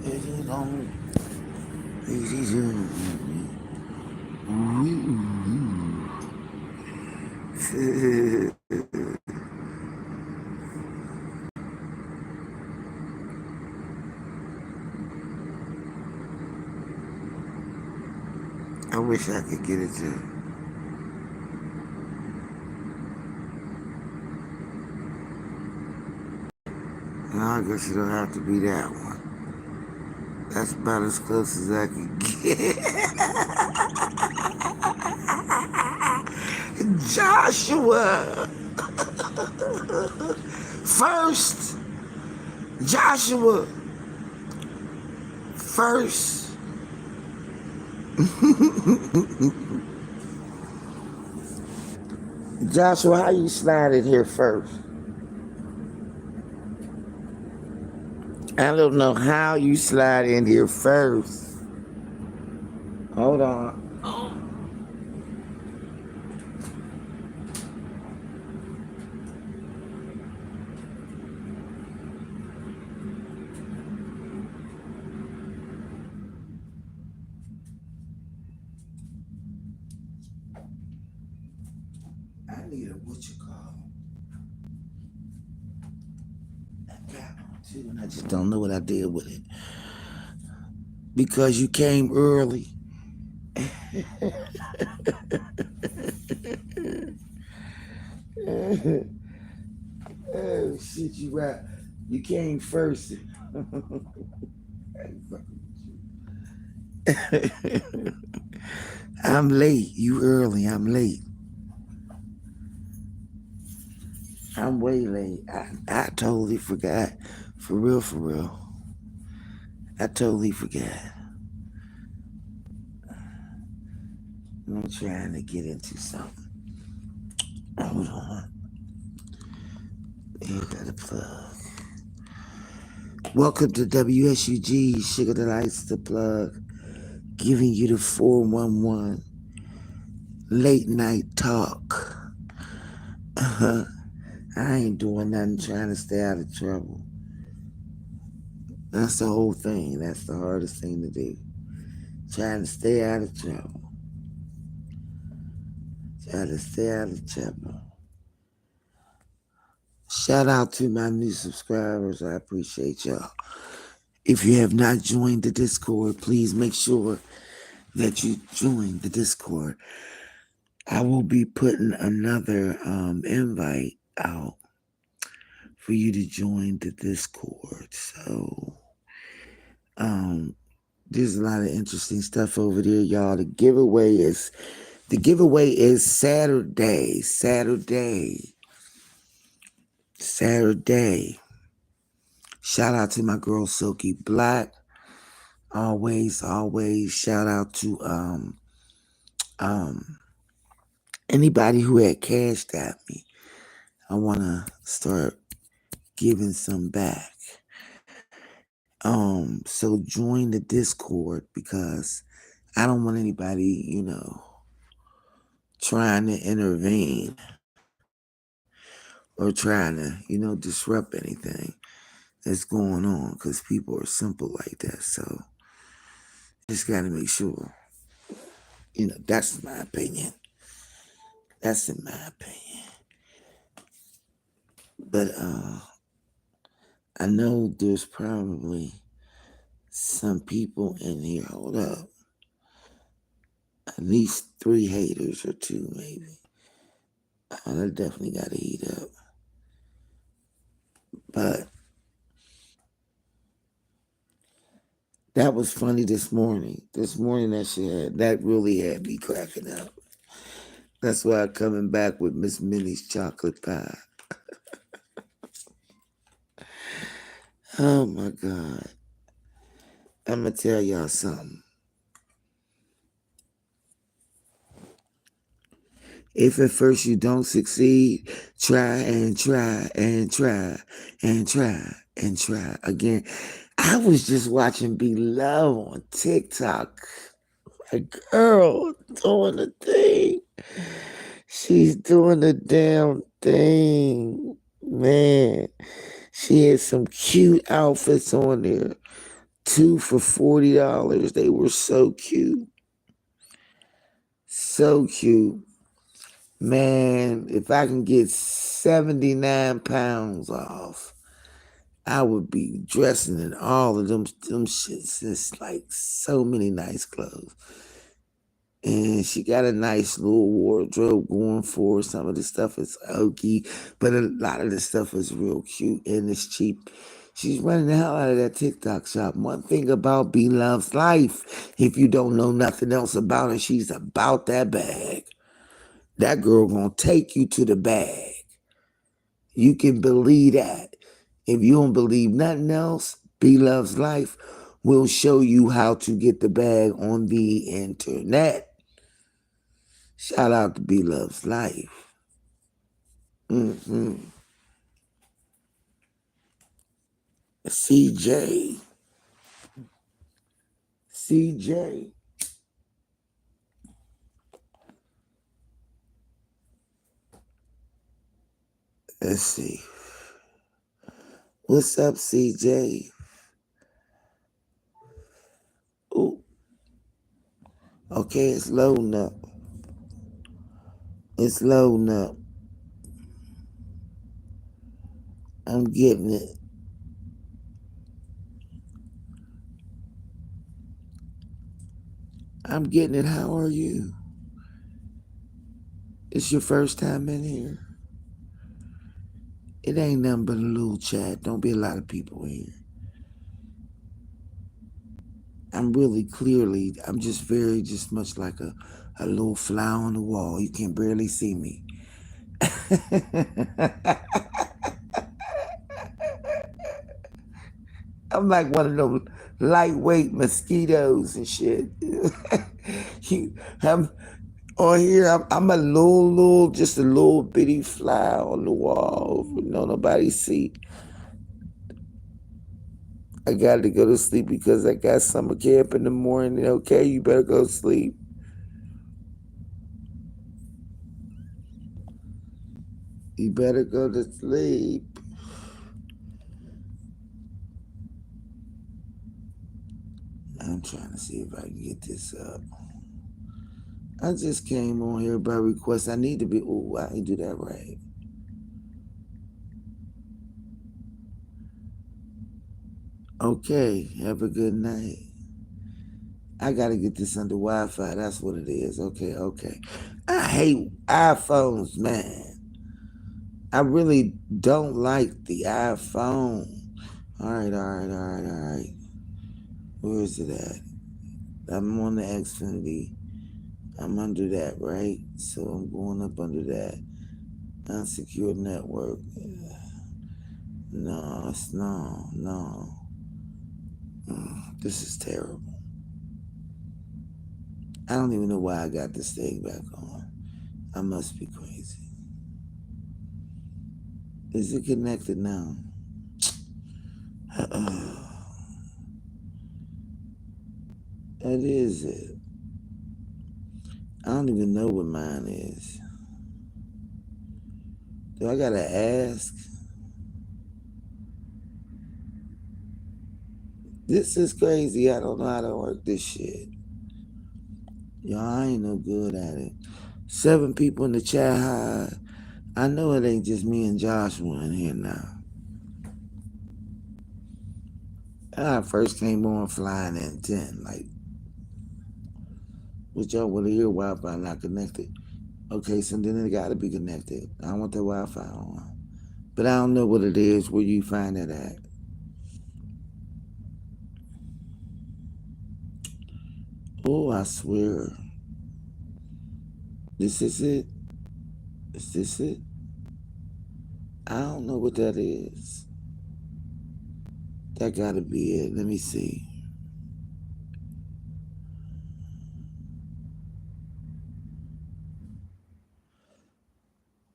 I wish I could get it to. No, I guess it'll have to be that one. That's about as close as I can get. Joshua! First! Joshua! First! Joshua, how you slide in here first? I don't know how you slide in here first. Hold on. I need a what you call a got one too, and I just don't know what I did with it. Because you came early. Oh shit, you right. You came first. I'm late. You early. I'm late. I'm way late. I totally forgot. For real, for real. I totally forgot. I'm trying to get into something. Hold on. You got a plug. Welcome to WSUG, Sugar Delights the Plug, giving you the 411 late night talk. I ain't doing nothing, trying to stay out of trouble. That's the whole thing. That's the hardest thing to do. Trying to stay out of trouble. Trying to stay out of trouble. Shout out to my new subscribers. I appreciate y'all. If you have not joined the Discord, please make sure that you join the Discord. I will be putting another invite out for you to join the Discord. So there's a lot of interesting stuff over there, y'all. The giveaway is Saturday. Shout out to my girl Silky Black. Always shout out to anybody who had cashed at me. I wanna start giving some back. So join the Discord because I don't want anybody, trying to intervene or trying to, disrupt anything that's going on because people are simple like that. So just got to make sure, that's my opinion. That's in my opinion. But I know there's probably some people in here. Hold up. At least 3 haters or 2 maybe. I definitely got to heat up. But that was funny this morning. This morning that really had me cracking up. That's why I'm coming back with Miss Minnie's chocolate pie. Oh my God. I'm going to tell y'all something. If at first you don't succeed, try and try and try and try and try again. I was just watching Be Love on TikTok. My girl doing the thing. She's doing the damn thing. Man, she had some cute outfits on there. 2 for $40. They were so cute. So cute. Man, if I can get 79 pounds off, I would be dressing in all of them shits. It's like so many nice clothes. And she got a nice little wardrobe going for her. Some of the stuff is hokey, but a lot of the stuff is real cute and it's cheap. She's running the hell out of that TikTok shop. One thing about B Love's life, if you don't know nothing else about her, she's about that bag. That girl gonna take you to the bag. You can believe that. If you don't believe nothing else, B Love's Life will show you how to get the bag on the internet. Shout out to B Love's Life. Mm-hmm. CJ. CJ. Let's see. What's up, CJ? Ooh. Okay, it's loading up. It's loading up. I'm getting it. I'm getting it. How are you? It's your first time in here. It ain't nothing but a little chat. Don't be a lot of people in here. I'm just just much like a little fly on the wall. You can barely see me. I'm like one of those lightweight mosquitoes and shit. you, I'm on here. I'm a just a little bitty fly on the wall. No, nobody see. I got to go to sleep because I got summer camp in the morning. Okay, you better go to sleep. You better go to sleep. I'm trying to see if I can get this up. I just came on here by request. I need to be. Oh, I didn't do that right. Okay, have a good night. I gotta get this under Wi-Fi. That's what it is. Okay, okay. I hate iPhones, man. I really don't like the iPhone. All right, all right, all right, all right. Where is it at? I'm on the Xfinity. I'm under that, right? So I'm going up under that. Unsecure network. No, no. This is terrible. I don't even know why I got this thing back on. I must be crazy. Is it connected now? That is it. I don't even know what mine is. Do I gotta ask? This is crazy. I don't know how to work this shit. Y'all, I ain't no good at it. 7 people in the chat. Hi. I know it ain't just me and Joshua in here now. I first came on flying in 10. Like, what y'all want to hear Wi-Fi not connected? Okay, so then it gotta be connected. I want the Wi-Fi on. But I don't know what it is, where you find it at. Oh, I swear. This is it? Is this it? I don't know what that is. That gotta be it. Let me see.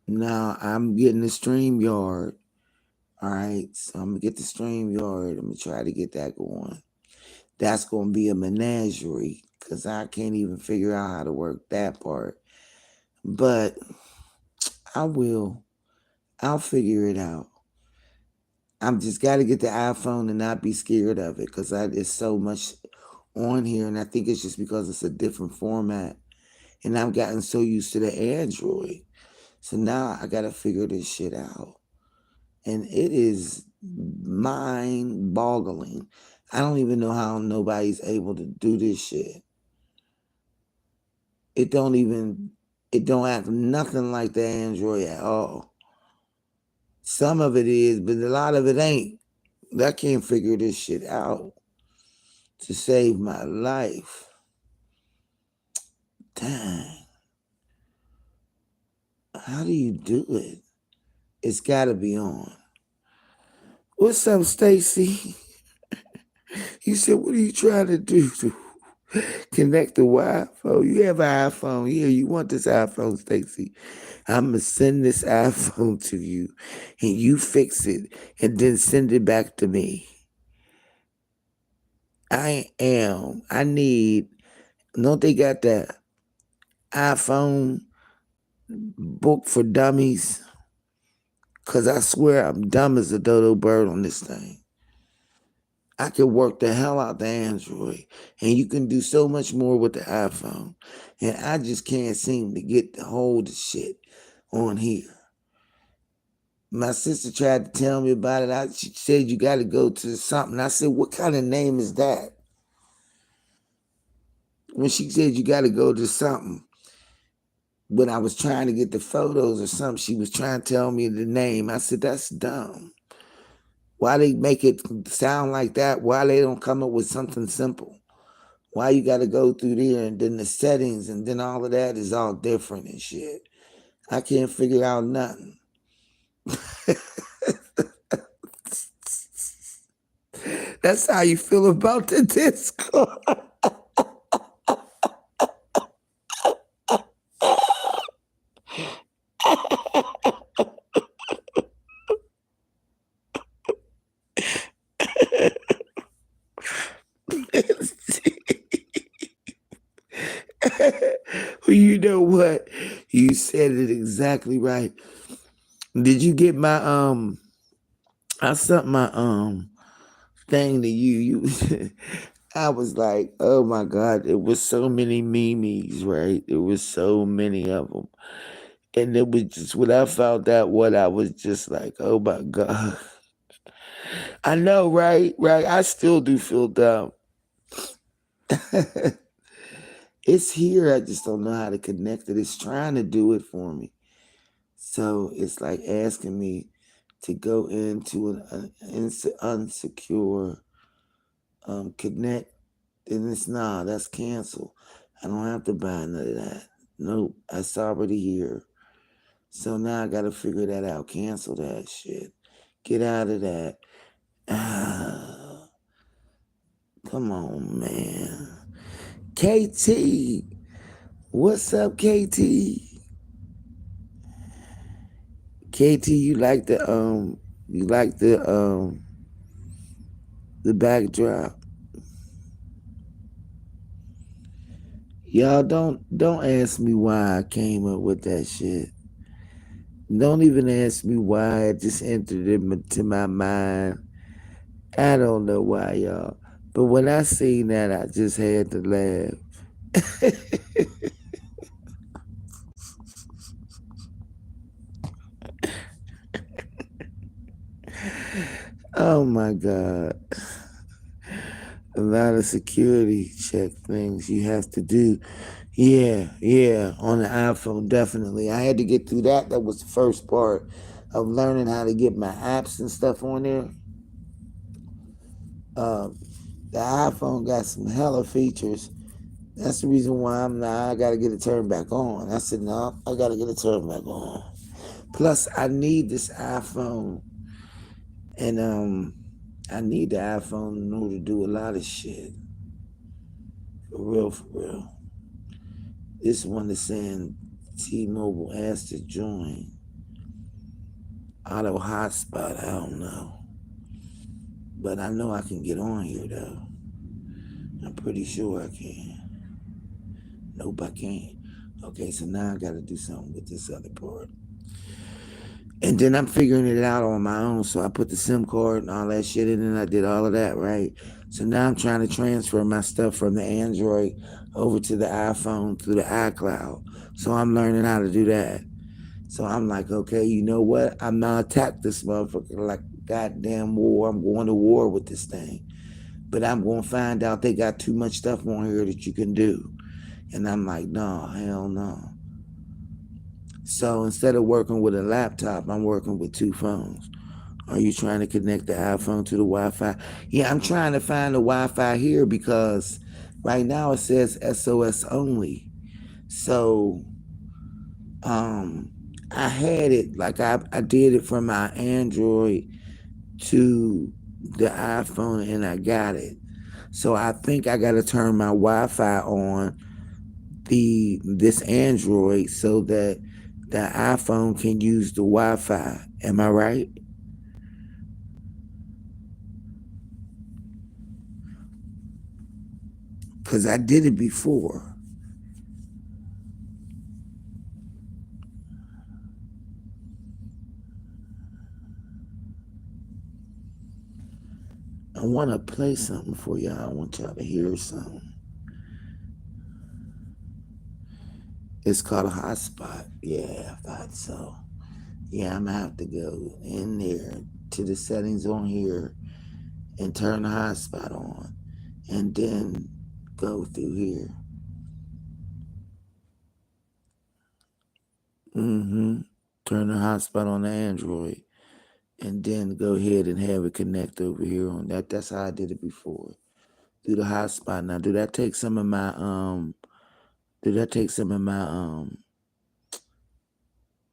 Now I'm getting the StreamYard. All right, so I'm gonna get the StreamYard. I'm gonna try to get that going. That's gonna be a menagerie because I can't even figure out how to work that part. But I will. I'll figure it out. I'm just got to get the iPhone and not be scared of it because there's so much on here, and I think it's just because it's a different format, and I've gotten so used to the Android. So now I got to figure this shit out, and it is mind boggling. I don't even know how nobody's able to do this shit. It don't even it don't act nothing like the Android at all. Some of it is, but a lot of it ain't. I can't figure this shit out to save my life. Dang. How do you do it? It's gotta be on. What's up, Stacy? You said, what are you trying to do to connect the Wi-Fi? You have an iPhone. Yeah, you want this iPhone, Stacy. I'm gonna send this iPhone to you and you fix it and then send it back to me. I need, don't they got that iPhone book for dummies? Cause I swear I'm dumb as a dodo bird on this thing. I could work the hell out the Android and you can do so much more with the iPhone. And I just can't seem to get the hold of shit on here. My sister tried to tell me about it. She said you got to go to something. I said, what kind of name is that? When she said you got to go to something, when I was trying to get the photos or something, she was trying to tell me the name. I said, that's dumb. Why they make it sound like that? Why they don't come up with something simple? Why you got to go through there and then the settings and then all of that is all different and shit. I can't figure out nothing. That's how you feel about the Discord. Well, you know what? You said it exactly right. Did you get my I sent my thing to you. You I was like, oh my God, it was so many memes, right? There was so many of them. And it was just when I found out what I was just like, oh my God. I know, right? Right. I still do feel dumb. It's here. I just don't know how to connect it. It's trying to do it for me. So it's like asking me to go into an unsecure connect, and it's that's canceled. I don't have to buy none of that. Nope, that's already here. So now I gotta figure that out. Cancel that shit. Get out of that. Ah, come on, man. KT, what's up, KT? KT, you like the backdrop. Y'all don't ask me why I came up with that shit. Don't even ask me why it just entered into my mind. I don't know why, y'all. But when I seen that, I just had to laugh. Oh my God. A lot of security check things you have to do. Yeah, yeah, on the iPhone, definitely. I had to get through that. That was the first part of learning how to get my apps and stuff on there. Um, the iPhone got some hella features. That's the reason why I got to get it turned back on. I said, no, I got to get it turned back on. Plus, I need this iPhone, and I need the iPhone in order to do a lot of shit. For real, for real. This one is saying T-Mobile asked to join. Auto hotspot, I don't know. But I know I can get on here though. I'm pretty sure I can. Nope, I can't. Okay, so now I gotta do something with this other part. And then I'm figuring it out on my own. So I put the SIM card and all that shit in and I did all of that, right? So now I'm trying to transfer my stuff from the Android over to the iPhone through the iCloud. So I'm learning how to do that. So I'm like, okay, you know what? I'm not attack this motherfucker like goddamn war. I'm going to war with this thing. But I'm going to find out they got too much stuff on here that you can do. And I'm like, no, hell no. So instead of working with a laptop, I'm working with two phones. Are you trying to connect the iPhone to the Wi-Fi? Yeah, I'm trying to find the Wi-Fi here because right now it says SOS only. So I had it like I did it from my Android to the iPhone and I got it. So I think I got to turn my Wi-Fi on this Android so that the iPhone can use the Wi-Fi. Am I right? Because I did it before. I want to play something for y'all. I want y'all to hear something. It's called a hotspot. Yeah, I thought so. Yeah, I'm gonna have to go in there to the settings on here and turn the hotspot on and then go through here. Turn the hotspot on the Android and then go ahead and have it connect over here on that. That's how I did it before. Do the hotspot. Now do that take some of my do that take some of my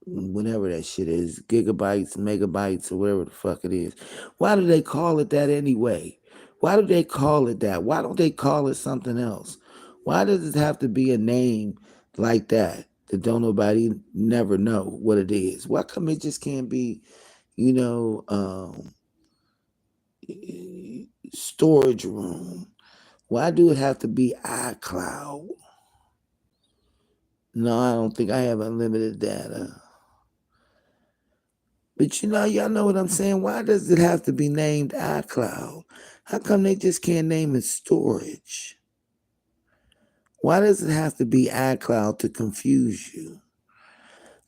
whatever that shit is, gigabytes, megabytes, or whatever the fuck it is. Why do they call it that anyway? Why do they call it that? Why don't they call it something else? Why does it have to be a name like that don't nobody never know what it is? Why come it just can't be, you know, storage room? Why do it have to be iCloud? No, I don't think I have unlimited data. But y'all know what I'm saying. Why does it have to be named iCloud? How come they just can't name it storage? Why does it have to be iCloud to confuse you?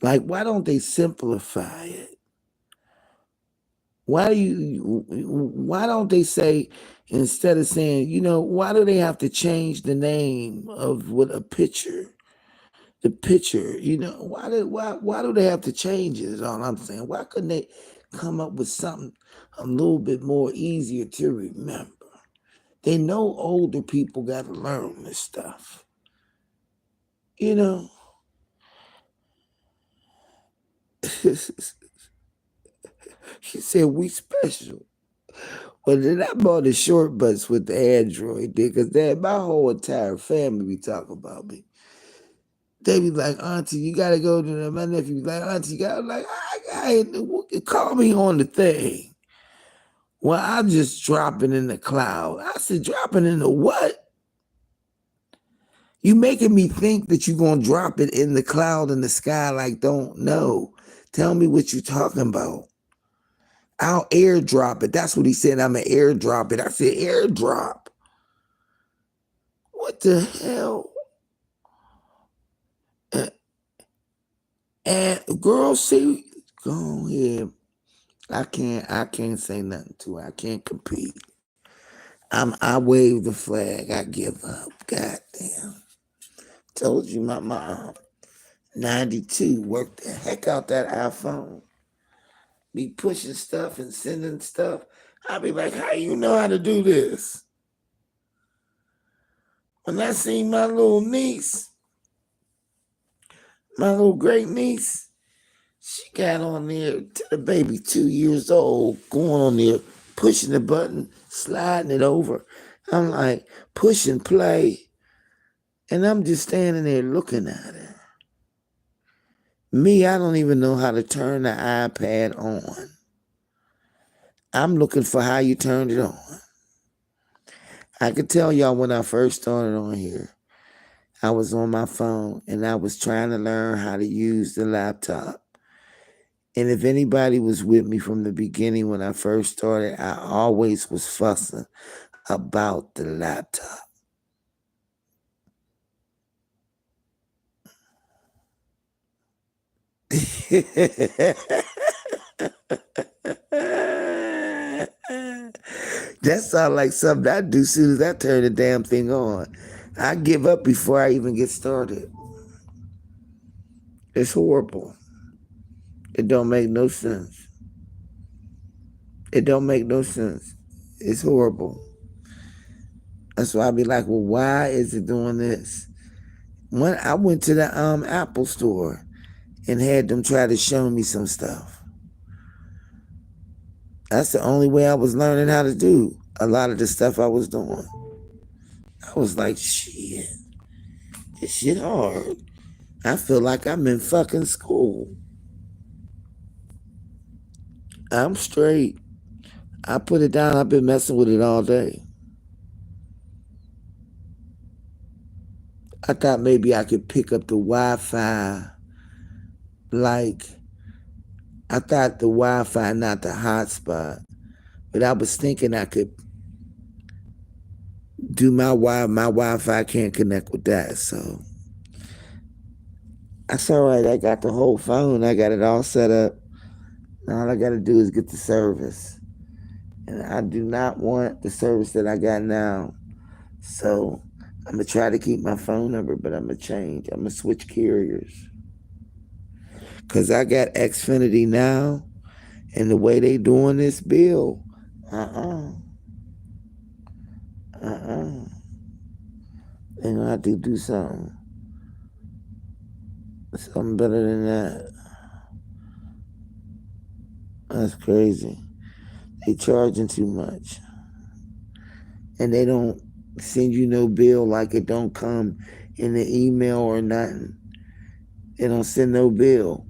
Like, why don't they simplify it? Why don't they say, instead of saying, why do they have to change the name of what a picture? The picture, why do they have to change it is all I'm saying. Why couldn't they come up with something a little bit more easier to remember? They know older people got to learn this stuff. You know, she said we special. Well, then I bought the short butts with the Android, because my whole entire family be talking about me. They be like, Auntie, you gotta go to them. My nephew be like, Auntie, you gotta like, call me on the thing. Well, I'm just dropping in the cloud. I said, dropping in the what? You making me think that you're gonna drop it in the cloud in the sky, like, don't know. Tell me what you talking about. I'll airdrop it. That's what he said. I'm gonna airdrop it. I said, airdrop. What the hell? And girl, see, go ahead. I can't say nothing to her. I can't compete. I wave the flag. I give up. Goddamn. Told you my mom. 92 worked the heck out that iPhone. Be pushing stuff and sending stuff. I'll be like, how you know how to do this? When I seen my little niece, my little great niece, she got on there to the baby 2 years old, going on there, pushing the button, sliding it over. I'm like, push and play. And I'm just standing there looking at her. Me, I don't even know how to turn the iPad on. I'm looking for how you turned it on. I could tell y'all when I first started on here, I was on my phone and I was trying to learn how to use the laptop. And if anybody was with me from the beginning when I first started, I always was fussing about the laptop. That sounds like something I do soon as I turn the damn thing on. I give up before I even get started. It's horrible. It don't make no sense. It don't make no sense. It's horrible. That's why I be like, well, why is it doing this? When I went to the Apple store and had them try to show me some stuff. That's the only way I was learning how to do a lot of the stuff I was doing. I was like, shit, this shit hard. I feel like I'm in fucking school. I'm straight. I put it down. I've been messing with it all day. I thought maybe I could pick up the Wi-Fi. Like, I thought the Wi-Fi, not the hotspot. But I was thinking I could do my Wi-Fi can't connect with that. So that's all right. I got the whole phone. I got it all set up. Now all I got to do is get the service. And I do not want the service that I got now. So I'm going to try to keep my phone number, but I'm going to change. I'm going to switch carriers. Because I got Xfinity now, and the way they doing this bill, uh-uh. They're going to have to do something better than that. That's crazy. They charging too much. And they don't send you no bill, like it don't come in the email or nothing. They don't send no bill.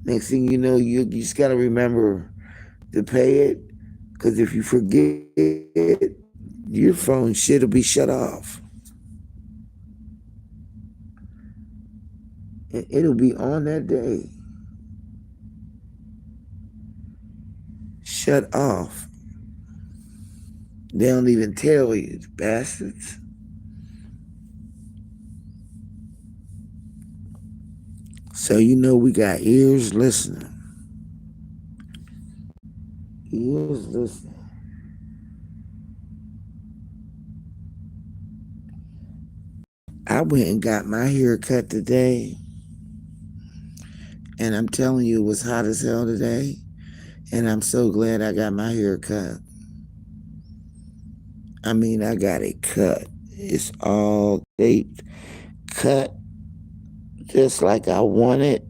Next thing you know, you just got to remember to pay it, because if you forget, your phone shit'll be shut off. It'll be on that day. Shut off. They don't even tell you, bastards. So you know we got ears listening. Ears listening. I went and got my hair cut today. And I'm telling you, it was hot as hell today. And I'm so glad I got my hair cut. I mean, I got it cut. It's all they cut just like I want it.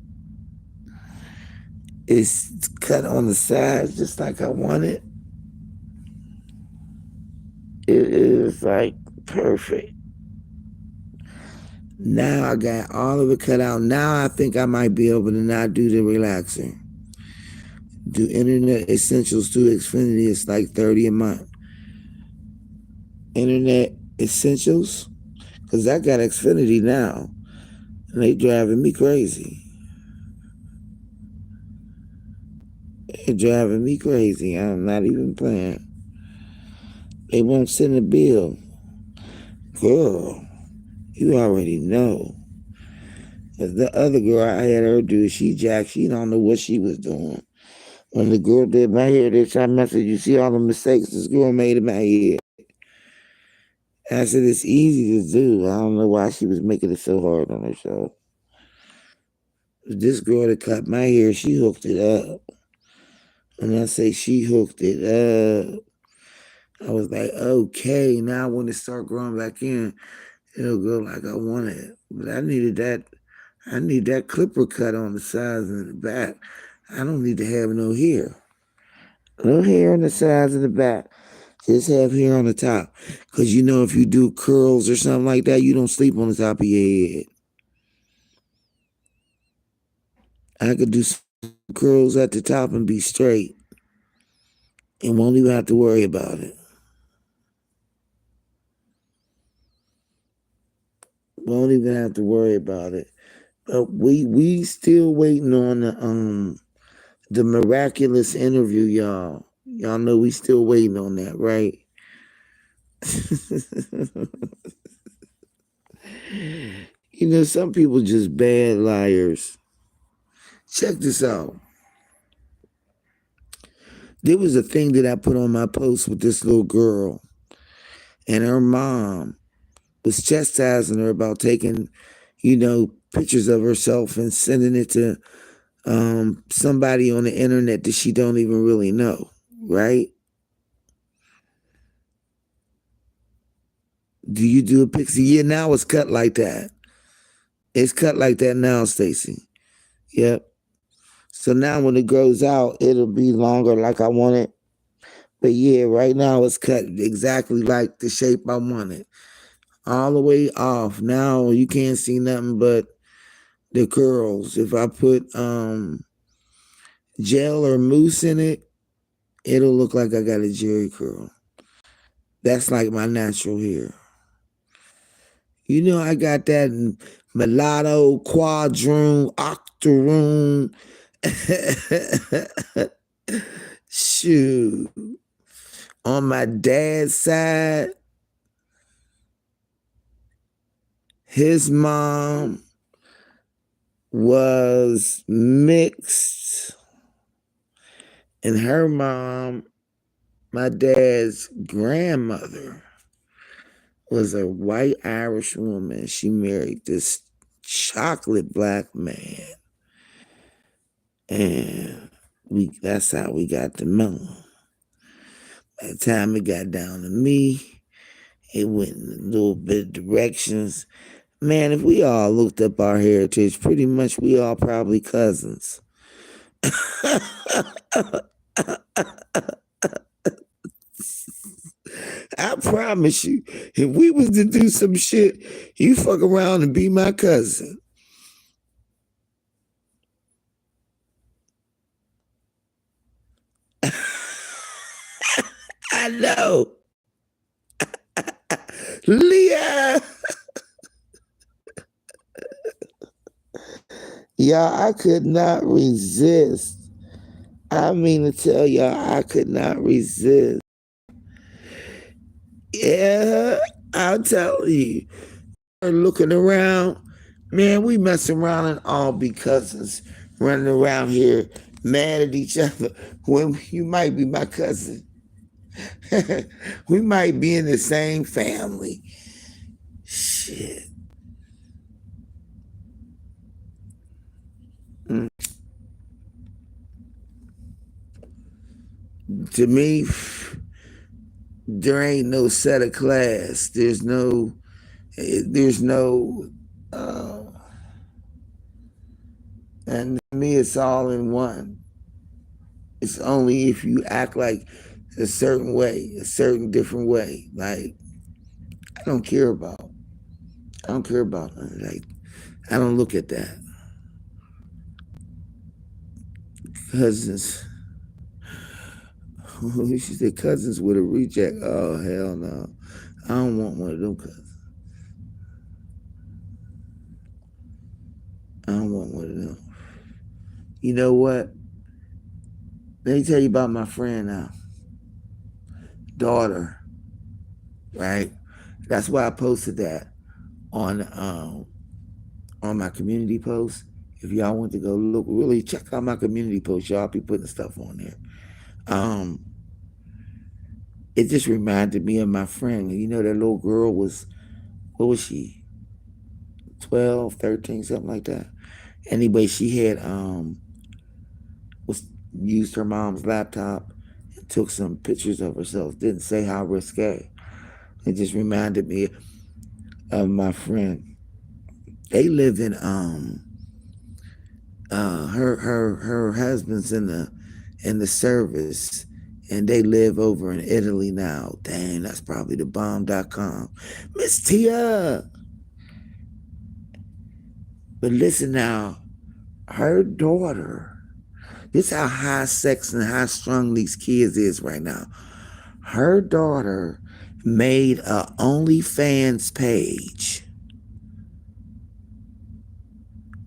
It's cut on the sides just like I want it. It is like perfect. Now I got all of it cut out. Now I think I might be able to not do the relaxer. Do internet essentials to Xfinity. It's like $30 a month. Internet essentials, because I got Xfinity now, and they driving me crazy. They driving me crazy. I'm not even playing. They won't send a bill. Girl, you already know. The other girl I had her do, she don't know what she was doing. When the girl did my hair, they tried to message, you see all the mistakes this girl made in my hair. And I said, it's easy to do. I don't know why she was making it so hard on herself. This girl that cut my hair, she hooked it up. And I say she hooked it up. I was like, okay, now when it start growing back in, it'll go like I want it. But I need that clipper cut on the sides and the back. I don't need to have no hair. No hair on the sides and the back. Just have hair on the top. Because you know if you do curls or something like that, you don't sleep on the top of your head. I could do some curls at the top and be straight. And won't even have to worry about it. Won't even have to worry about it. But we still waiting on The miraculous interview, y'all. Y'all know we still waiting on that, right? You know, some people just bad liars. Check this out. There was a thing that I put on my post with this little girl, and her mom was chastising her about taking, pictures of herself and sending it to somebody on the internet that she don't even really know, right? Do you do a pixie? Yeah, now it's cut like that. It's cut like that now, Stacy. Yep. So now when it grows out, it'll be longer like I want it. But yeah, right now it's cut exactly like the shape I want it. All the way off. Now you can't see nothing but the curls. If I put gel or mousse in it, it'll look like I got a Jerry curl. That's like my natural hair. You know, I got that mulatto, quadroon, octoroon. Shoot. On my dad's side, his mom was mixed, and her mom, my dad's grandmother, was a white Irish woman. She married this chocolate black man. And that's how we got to know. By the time it got down to me, it went in a little bit of directions. Man, if we all looked up our heritage, pretty much we all probably cousins. I promise you, if we was to do some shit, you fuck around and be my cousin. I know. Leah. Y'all, I could not resist. I mean to tell y'all, I could not resist. Yeah, I'll tell you. Looking around, man, we mess around and all be cousins running around here mad at each other when you might be my cousin. We might be in the same family. Shit. Mm. To me, there ain't no set of class. There's no, uh, and to me, it's all in one. It's only if you act like a certain way, a certain different way. Like, I don't care about. I don't care about like. I don't look at that. Cousins. She said cousins with a reject. Oh hell no. I don't want one of them cousins. I don't want one of them. You know what? Let me tell you about my friend now. Daughter. Right? That's why I posted that on my community post. If y'all want to go look, really check out my community post. Y'all be putting stuff on there. It just reminded me of my friend. You know, that little girl was, what was she? 12, 13, something like that. Anyway, she had was used her mom's laptop and took some pictures of herself. Didn't say how risque. It just reminded me of my friend. They lived in her husband's in the service, and they live over in Italy now. Dang, that's probably the bomb.com. Miss Tia. But listen now, her daughter, this is how high sex and high strung these kids is right now. Her daughter made a OnlyFans page.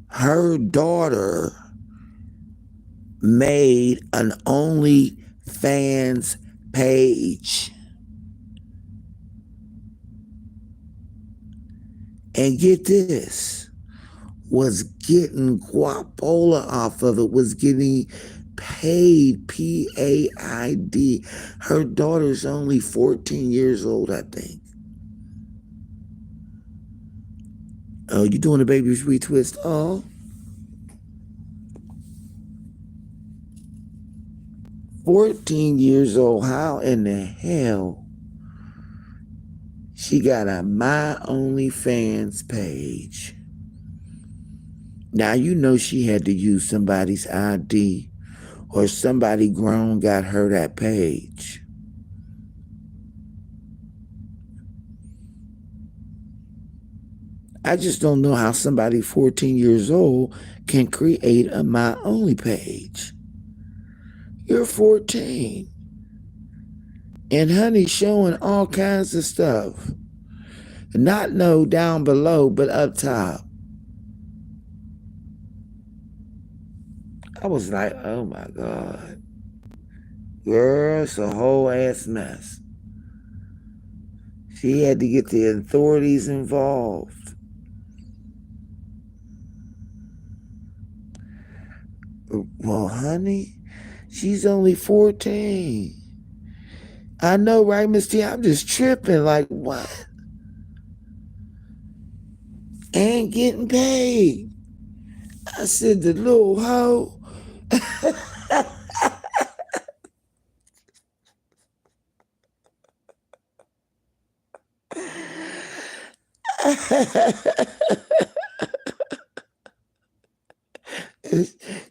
Her daughter made an OnlyFans page. And get this, was getting guapola off of it, was getting paid, PAID. Her daughter's only 14 years old, I think. Oh, you doing a baby's retwist? Oh. 14 years old. How in the hell she got a My OnlyFans page? Now you know she had to use somebody's ID or somebody grown got her that page. I just don't know how somebody 14 years old can create a My Only page. You're 14. And honey showing all kinds of stuff. Not no down below, but up top. I was like, oh my God. Girl, it's a whole ass mess. She had to get the authorities involved. Well, honey, she's only 14. I know, right, Miss T? I'm just tripping. Like, what? And getting paid. I said, the little hoe.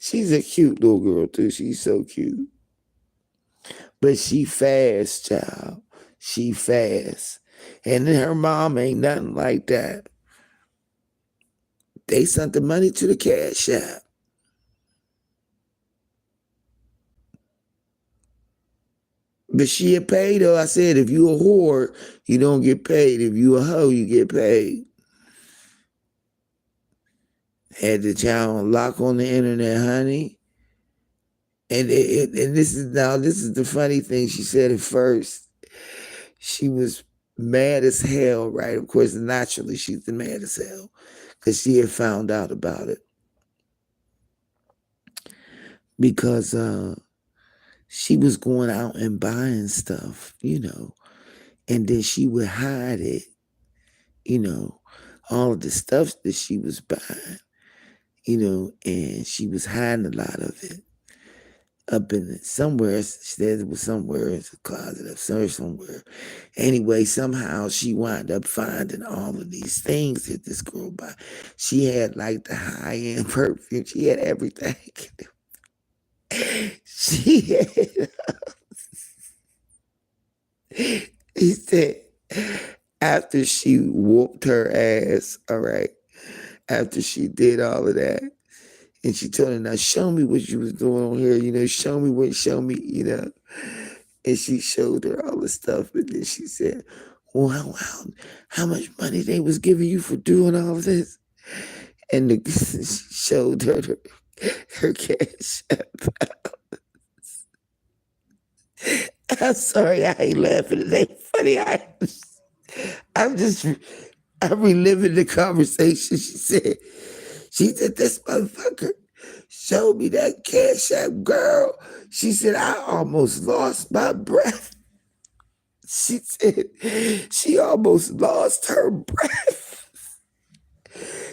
She's a cute little girl, too. She's so cute. But she fast, child. She fast. And then her mom ain't nothing like that. They sent the money to the cash app. But she had paid her. I said, if you a whore, you don't get paid. If you a hoe, you get paid. Had the child lock on the internet, honey. And this is the funny thing. She said at first, she was mad as hell, right? Of course, naturally, she's mad as hell because she had found out about it. Because she was going out and buying stuff, and then she would hide it, all of the stuff that she was buying, and she was hiding a lot of it up in it. Somewhere. She said it was somewhere in the closet or somewhere. Anyway, somehow she wound up finding all of these things that this girl bought. She had like the high-end perfume. She had everything. She had, he said, after she whooped her ass, all right, after she did all of that, and she told her, now show me what you was doing on here, show me, and she showed her all the stuff, and then she said, wow, how much money they was giving you for doing all of this? And she showed her cash app. I'm sorry, I ain't laughing. It ain't funny. I'm reliving the conversation. She said, this motherfucker showed me that cash app, girl. She said, I almost lost my breath. She said, she almost lost her breath.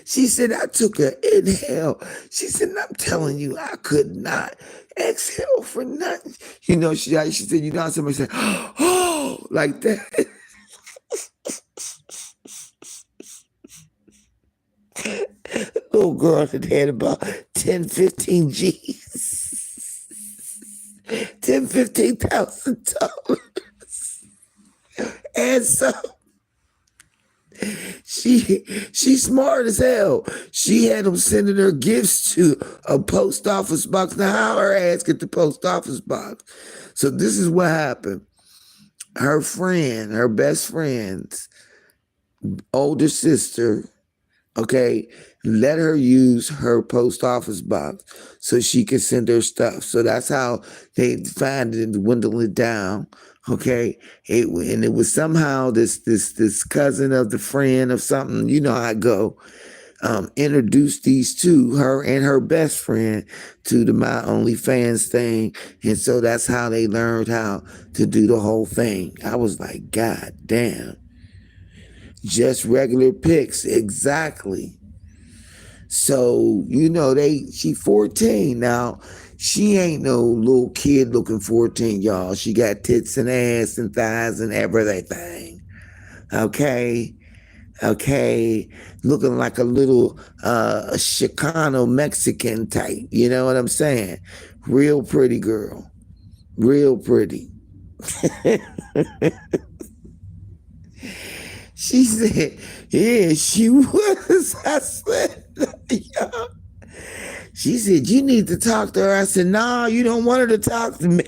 She said, I took an inhale. She said, I'm telling you, I could not exhale for nothing. She said, how somebody said, oh, like that. Little girl that had about 10, 15 G's. 10, $15,000. And so she's smart as hell. She had them sending her gifts to a post office box. Now, how her ass get the post office box? So this is what happened. Her best friend's older sister, Okay, let her use her post office box so she can send her stuff. So that's how they find it and dwindle it down. Okay, and it was somehow this cousin of the friend of something. You know how I go. Introduced these two, her and her best friend, to the My OnlyFans thing, and so that's how they learned how to do the whole thing. I was like, God damn, just regular pics, exactly. So, she 14 now. She ain't no little kid looking 14, y'all. She got tits and ass and thighs and everything. Okay. Okay. Looking like a little Chicano Mexican type. You know what I'm saying? Real pretty girl. Real pretty. She said, yeah, she was. I said, yeah. She said, you need to talk to her. I said, no, you don't want her to talk to me.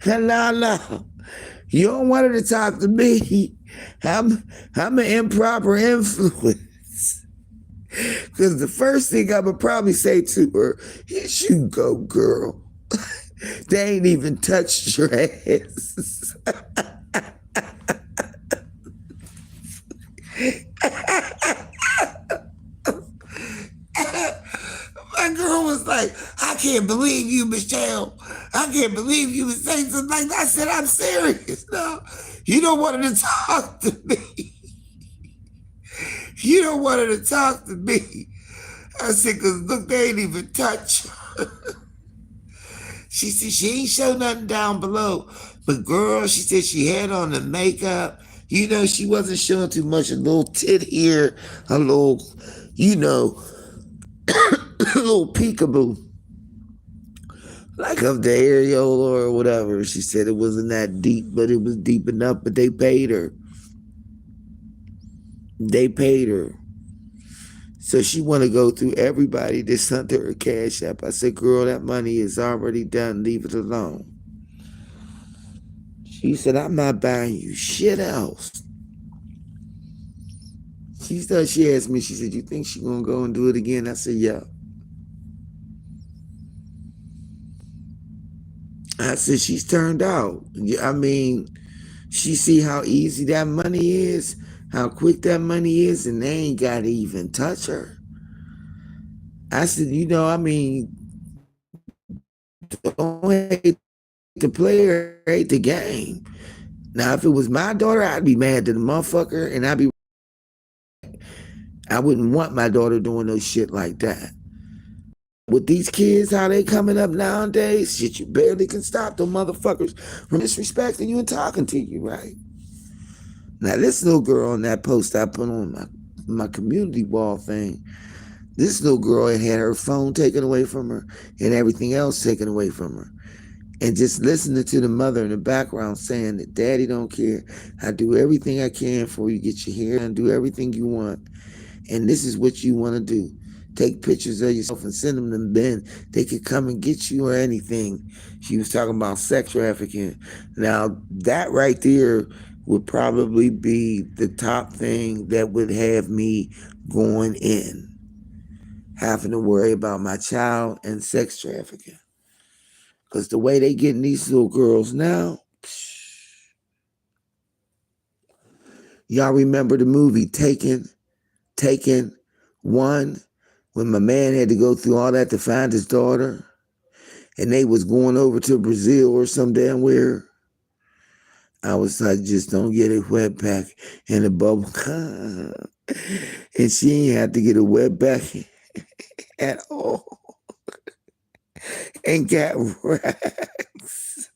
No. You don't want her to talk to me. I'm an improper influence. Because the first thing I would probably say to her, here you go, girl. They ain't even touched your ass. My girl was like, I can't believe you, Michelle. I can't believe you would say something like that. I said, I'm serious. No, you don't want her to talk to me. You don't want her to talk to me. I said, because look, they ain't even touch her. She said she ain't show nothing down below. But girl, she said she had on the makeup. She wasn't showing too much. A little tit here, a little, a little peekaboo. Like of the areola or whatever. She said it wasn't that deep, but it was deep enough. But they paid her. They paid her. So she want to go through everybody that sent her a cash app. I said, girl, that money is already done. Leave it alone. She said, I'm not buying you shit else. She asked me, she said, you think she gonna go and do it again? I said, yeah. I said, she's turned out. I mean, she see how easy that money is, how quick that money is, and they ain't got to even touch her. I said, don't hate the player, hate the game. Now, if it was my daughter, I'd be mad to the motherfucker, and I wouldn't want my daughter doing no shit like that. With these kids, how they coming up nowadays, shit, you barely can stop them motherfuckers from disrespecting you and talking to you, right? Now, this little girl on that post I put on my community wall thing, this little girl had her phone taken away from her and everything else taken away from her. And just listening to the mother in the background saying that daddy don't care. I do everything I can for you, get your hair and do everything you want. And this is what you want to do. Take pictures of yourself and send them to them. Then they could come and get you or anything. She was talking about sex trafficking. Now, that right there would probably be the top thing that would have me going in, having to worry about my child and sex trafficking. Because the way they getting these little girls now, y'all remember the movie Taken One, when my man had to go through all that to find his daughter, and they was going over to Brazil or some damn where. I was like, just don't get a wet back and a bubble. And she ain't had to get a wet back at all. And got racks.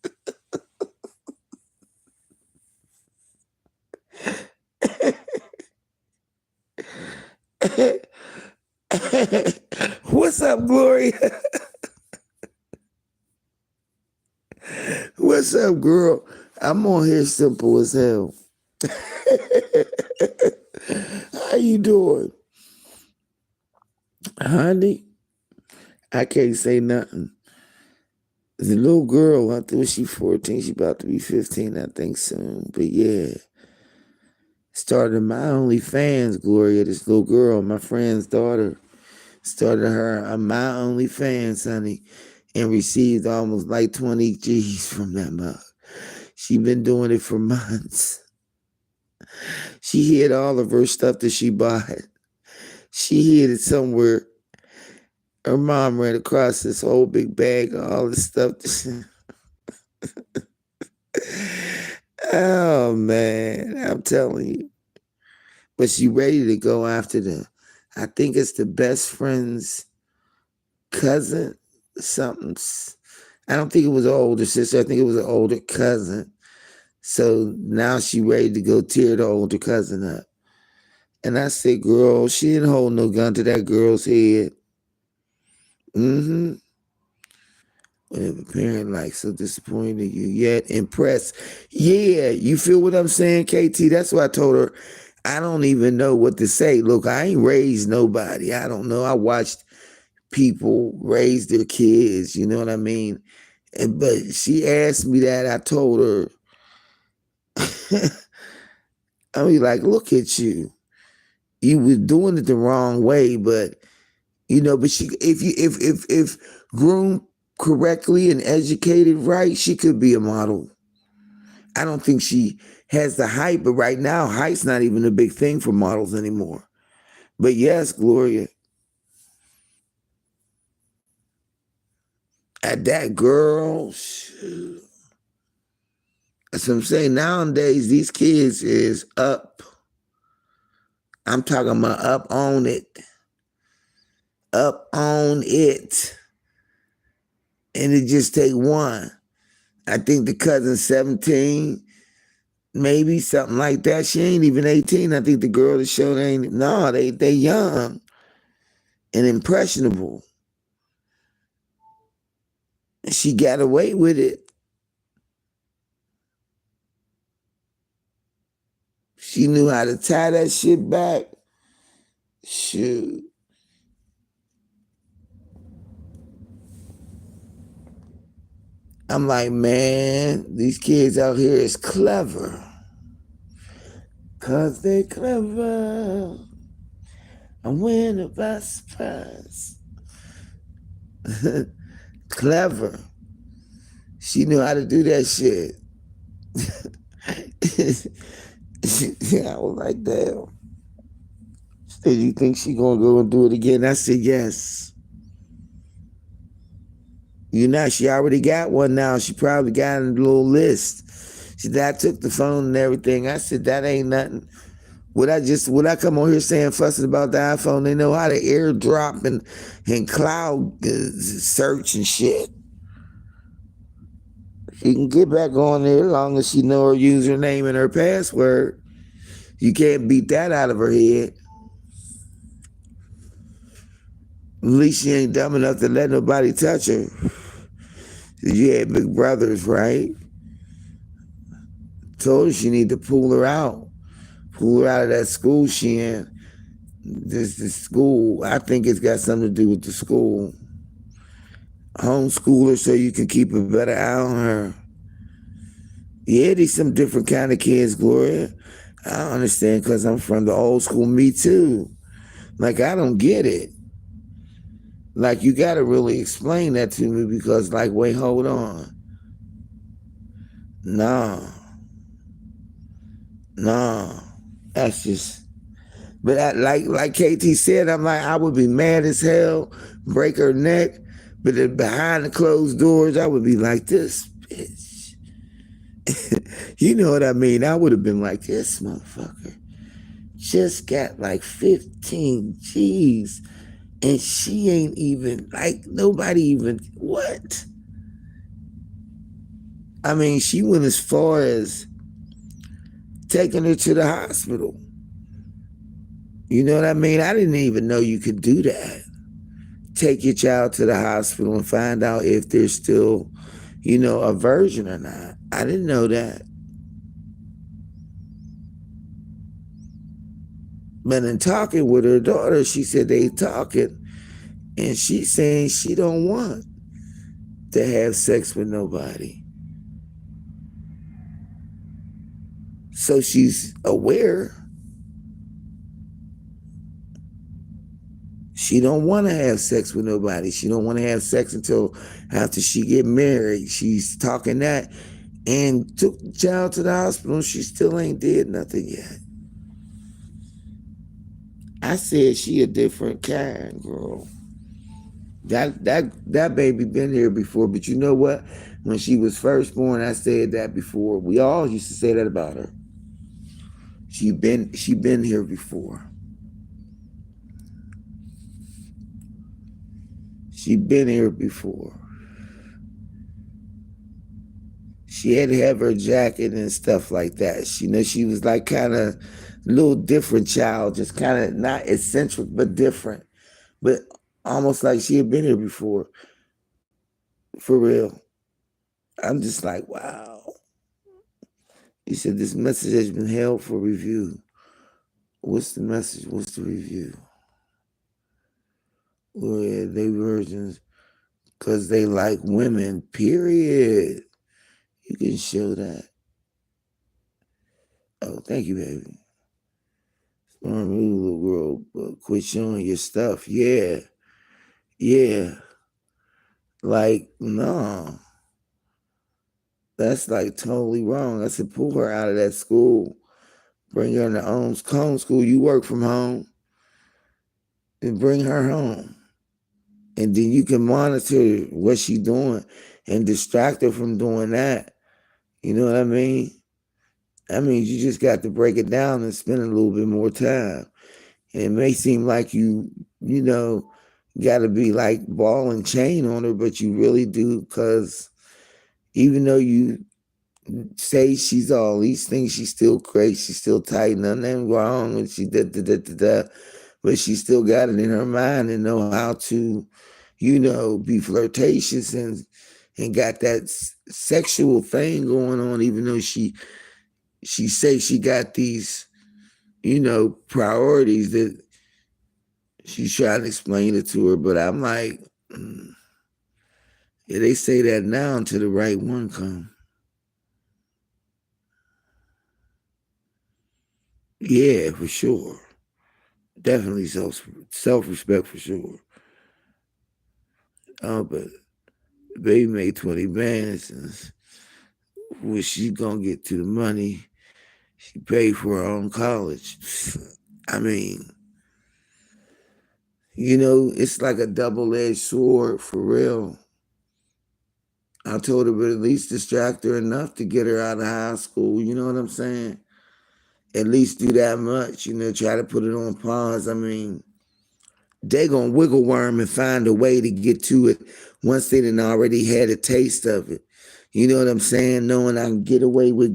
What's up, Gloria? What's up, girl? I'm on here simple as hell. How you doing? Honey, I can't say nothing. The little girl, I think she's 14, she about to be 15, I think soon. But yeah, Started my OnlyFans, Gloria. This little girl, my friend's daughter, started her on my OnlyFans, honey, and received almost like 20 G's from that mug. She been doing it for months. She hid all of her stuff that she bought. She hid it somewhere. Her mom ran across this whole big bag of all the stuff. Oh man, I'm telling you. But she ready to go after I think it's the best friend's cousin, something. I don't think it was an older sister. I think it was an older cousin. So now she ready to go tear the older cousin up. And I said, girl, she didn't hold no gun to that girl's head. Mm-hmm. Whatever parent like so disappointed in you, yet impressed. Yeah, you feel what I'm saying, KT? That's why I told her I don't even know what to say. Look, I ain't raised nobody. I don't know. I watched people raise their kids, you know what I mean? But she asked me that. I told her, I mean, like, look at you. You was doing it the wrong way, but but she if groomed correctly and educated right, she could be a model. I don't think she has the height, but right now, height's not even a big thing for models anymore. But yes, Gloria, at that girl, shoot. That's what I'm saying. Nowadays, these kids is up. I'm talking about up on it. Up on it. And it just take one. I think the cousin's 17, maybe something like that. She ain't even 18. I think the girl that showed ain't. No, they young and impressionable. And she got away with it. She knew how to tie that shit back. Shoot. I'm like, man, these kids out here is clever. 'Cause they clever. I win a best prize. Clever. She knew how to do that shit. I was like, damn. She said, you think she gonna go and do it again? I said, yes. She already got one now. She probably got a little list. She said, I took the phone and everything. I said, that ain't nothing. Would I come on here saying fussing about the iPhone? They know how to airdrop and cloud search and shit. She can get back on there as long as she know her username and her password. You can't beat that out of her head. At least she ain't dumb enough to let nobody touch her. You had big brothers, right? Told her she need to pull her out. Pull her out of that school she in. This school, I think it's got something to do with the school. Homeschool her so you can keep a better eye on her. Yeah, these some different kind of kids, Gloria. I don't understand because I'm from the old school. Me too. Like, I don't get it. Like, you got to really explain that to me because, like, wait, hold on. No. That's just. But like KT said, I'm like, I would be mad as hell, break her neck. But then behind the closed doors, I would be like, this bitch. You know what I mean? I would have been like, this motherfucker just got like 15 G's. And she ain't even, like, nobody even, what? I mean, she went as far as taking her to the hospital. You know what I mean? I didn't even know you could do that. Take your child to the hospital and find out if there's still, a virgin or not. I didn't know that. But in talking with her daughter, she said they talking, and she's saying she don't want to have sex with nobody. So she's aware. She don't want to have sex with nobody. She don't want to have sex until after she get married. She's talking that and took the child to the hospital. She still ain't did nothing yet. I said she a different kind, girl. That baby been here before, but you know what? When she was first born, I said that before. We all used to say that about her. She been here before. She been here before. She had to have her jacket and stuff like that. She was like kind of a little different child, just kind of not eccentric, but different. But almost like she had been here before, for real. I'm just like, wow. He said, this message has been held for review. What's the message? What's the review? Well, yeah, they virgins because they like women, period. You can show that. Oh, thank you, baby. Smart move, little girl, but quit showing your stuff. Yeah, yeah. Like, no, that's like totally wrong. I said, pull her out of that school. Bring her in the home school. You work from home and bring her home. And then you can monitor what she's doing and distract her from doing that. You know what I mean? I mean, you just got to break it down and spend a little bit more time. And it may seem like you know, got to be like ball and chain on her, but you really do, because even though you say she's all these things, she's still crazy, she's still tight, nothing wrong, and she da, but she still got it in her mind and know how to, be flirtatious and got that sexual thing going on, even though she say she got these, priorities that she's trying to explain it to her. But I'm like, yeah, they say that now until the right one come. Yeah, for sure. Definitely self respect for sure. Oh, but baby made 20 bands, and when she gonna get to the money, she paid for her own college. I mean, it's like a double-edged sword for real. I told her, but at least distract her enough to get her out of high school. You know what I'm saying? At least do that much. Try to put it on pause. I mean, they gonna wiggle worm and find a way to get to it once they done already had a taste of it. You know what I'm saying? Knowing I can get away with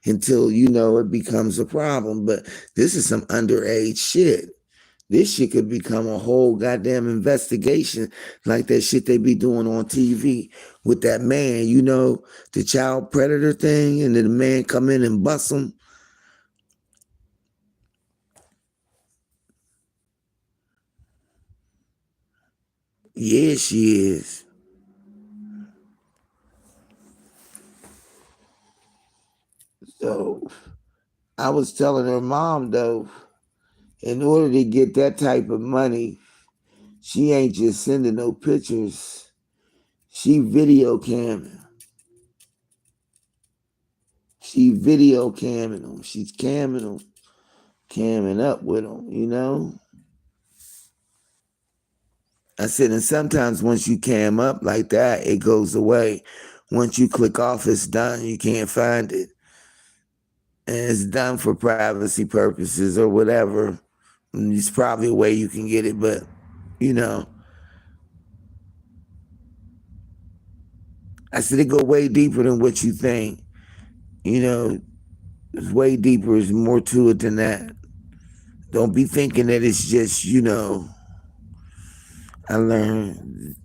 until, it becomes a problem. But this is some underage shit. This shit could become a whole goddamn investigation like that shit they be doing on TV with that man, the child predator thing, and then the man come in and bust him. Yeah, she is. So I was telling her mom though, in order to get that type of money, she ain't just sending no pictures. She video camming. She video camming them. She's camming them, camming up with them. I said, and sometimes once you cam up like that, it goes away. Once you click off, it's done. You can't find it. And it's done for privacy purposes or whatever. And it's probably a way you can get it, but you know, I said it go way deeper than what you think. It's way deeper. There's more to it than that. Don't be thinking that it's just, I learned,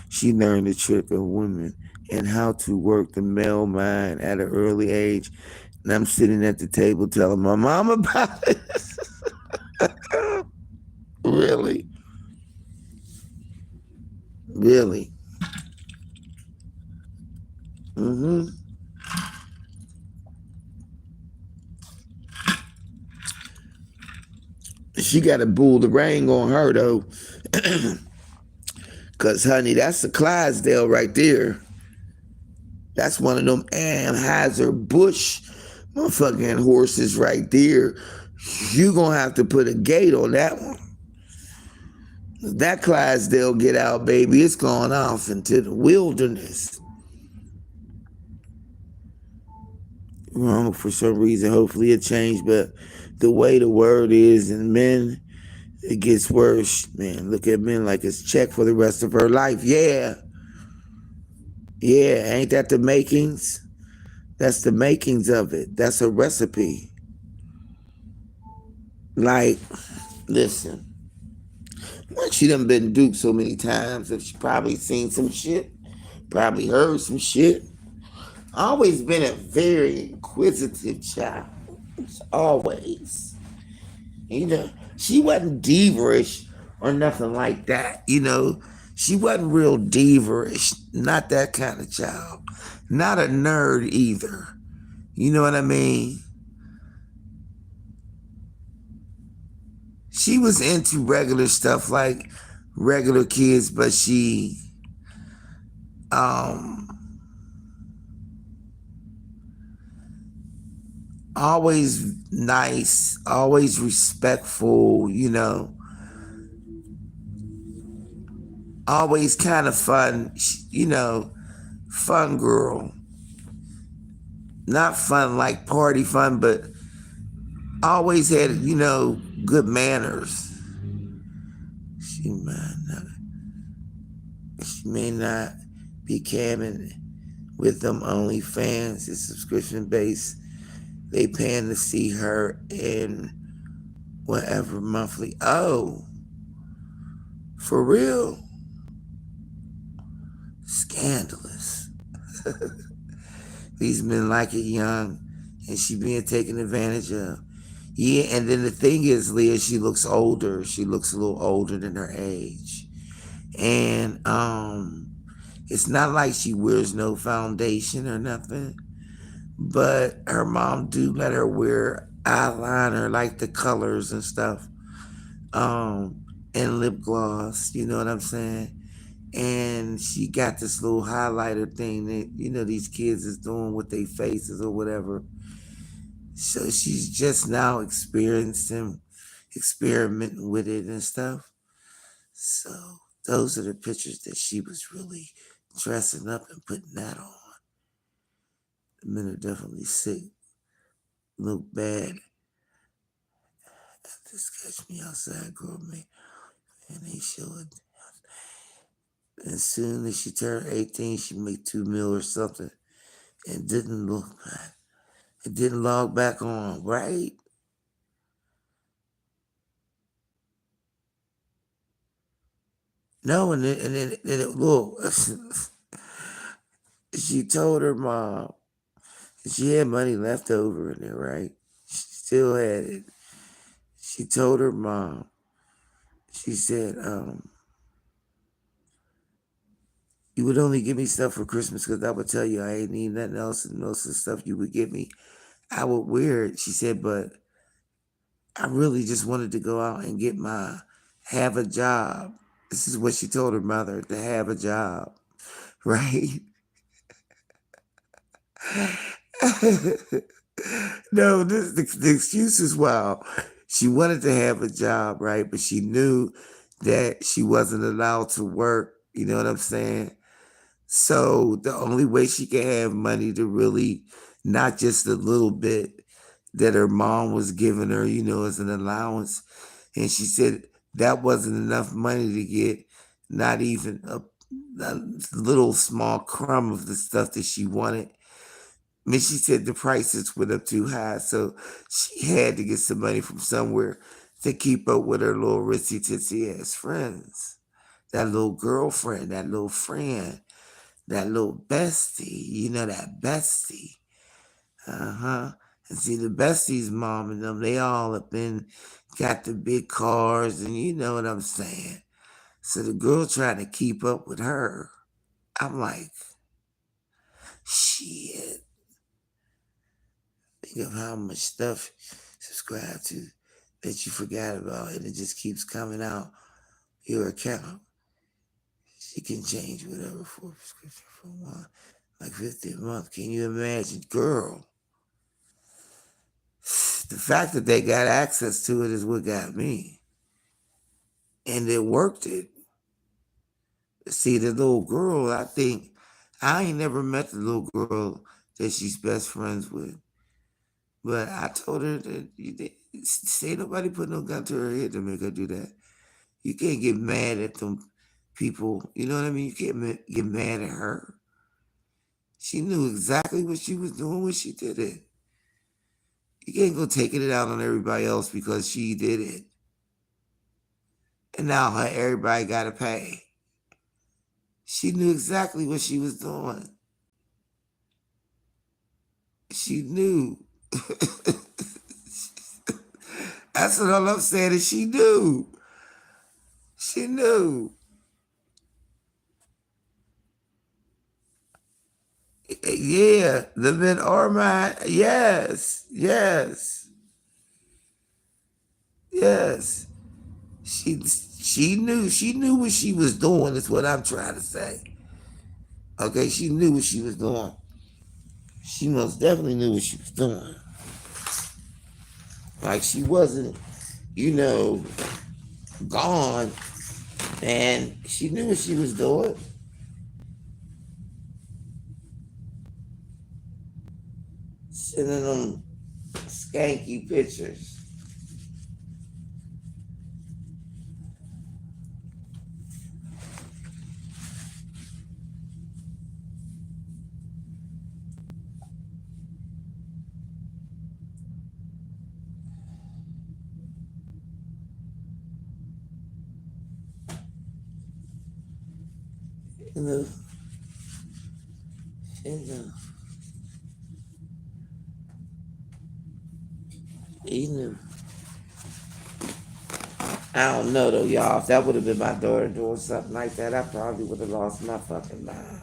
she learned the trick of women and how to work the male mind at an early age. And I'm sitting at the table telling my mom about it. Really? Really? Mm-hmm. She got to bull the ring on her though, cause honey, that's the Clydesdale right there. That's one of them Anheuser Busch motherfucking horses right there. You gonna have to put a gate on that one. That Clydesdale get out, baby. It's gone off into the wilderness. Wrong for some reason. Hopefully it changed, but the way the word is in men, it gets worse. Man, look at men like it's checked for the rest of her life. Yeah. Yeah. Ain't that the makings? That's the makings of it. That's a recipe. Like, listen, once she done been duped so many times, if she probably seen some shit, probably heard some shit. Always been a very inquisitive child. Always. You know, she wasn't diva-ish or nothing like that. You know, she wasn't real diva-ish. Not that kind of child. Not a nerd either. You know what I mean? She was into regular stuff like regular kids, but she um always nice, always respectful, you know, always kind of fun, you know, fun girl. Not fun like party fun, but always had, you know, good manners. She might not, she may not be camming with them OnlyFans. It's subscription based. They paying to see her in whatever monthly. Oh, for real? Scandalous. These men like it young, and she being taken advantage of. Yeah, and then the thing is, Leah, she looks older. She looks a little older than her age. And it's not like she wears no foundation or nothing. But her mom do let her wear eyeliner, like the colors and stuff. And lip gloss, you know what I'm saying? And she got this little highlighter thing that, you know, these kids is doing with their faces or whatever. So she's just now experimenting with it and stuff. So those are the pictures that she was really dressing up and putting that on. The men are definitely sick, look bad. This catch me outside, girl, man. And they showed. As soon as she turned 18, she made 2 mil or something. And didn't look back. It didn't log back on, right? No, and then look, she told her mom she had money left over in there, right? She still had it. She told her mom, she said, you would only give me stuff for Christmas because I would tell you I ain't need nothing else, and most of the stuff you would give me, I would wear it. She said, but I really just wanted to go out and have a job. This is what she told her mother, to have a job, right? No, the excuse is wild. She wanted to have a job, right? But she knew that she wasn't allowed to work. You know what I'm saying? So the only way she could have money to really, not just a little bit that her mom was giving her, you know, as an allowance. And she said that wasn't enough money to get not even a little small crumb of the stuff that she wanted. I mean, she said the prices went up too high, so she had to get some money from somewhere to keep up with her little ritzy titsy ass friends. That little girlfriend, that little friend, that little bestie, you know, that bestie. Uh-huh. And see, the bestie's mom and them, they all have been, got the big cars, and you know what I'm saying. So the girl trying to keep up with her. I'm like, shit. Think of how much stuff subscribe to. that you forgot about and it just keeps coming out your account. She can change whatever for a prescription for one, like 50 a month. Can you imagine? Girl, the fact that they got access to it is what got me. And it worked it. See, the little girl, I ain't never met the little girl that she's best friends with. But I told her that say nobody put no gun to her head to make her do that. You can't get mad at them people. You know what I mean? You can't get mad at her. She knew exactly what she was doing when she did it. You can't go taking it out on everybody else because she did it. And now everybody got to pay. She knew exactly what she was doing. She knew. That's what all I'm saying is she knew. She knew. Yeah, the men are mine. Yes, yes, yes. She knew what she was doing. Is what I'm trying to say. Okay, she knew what she was doing. She most definitely knew what she was doing. Like she wasn't, you know, gone, and she knew what she was doing. Sending them skanky pictures. You know, you know, you know. I don't know though, y'all. If that would have been my daughter doing something like that, I probably would have lost my fucking mind.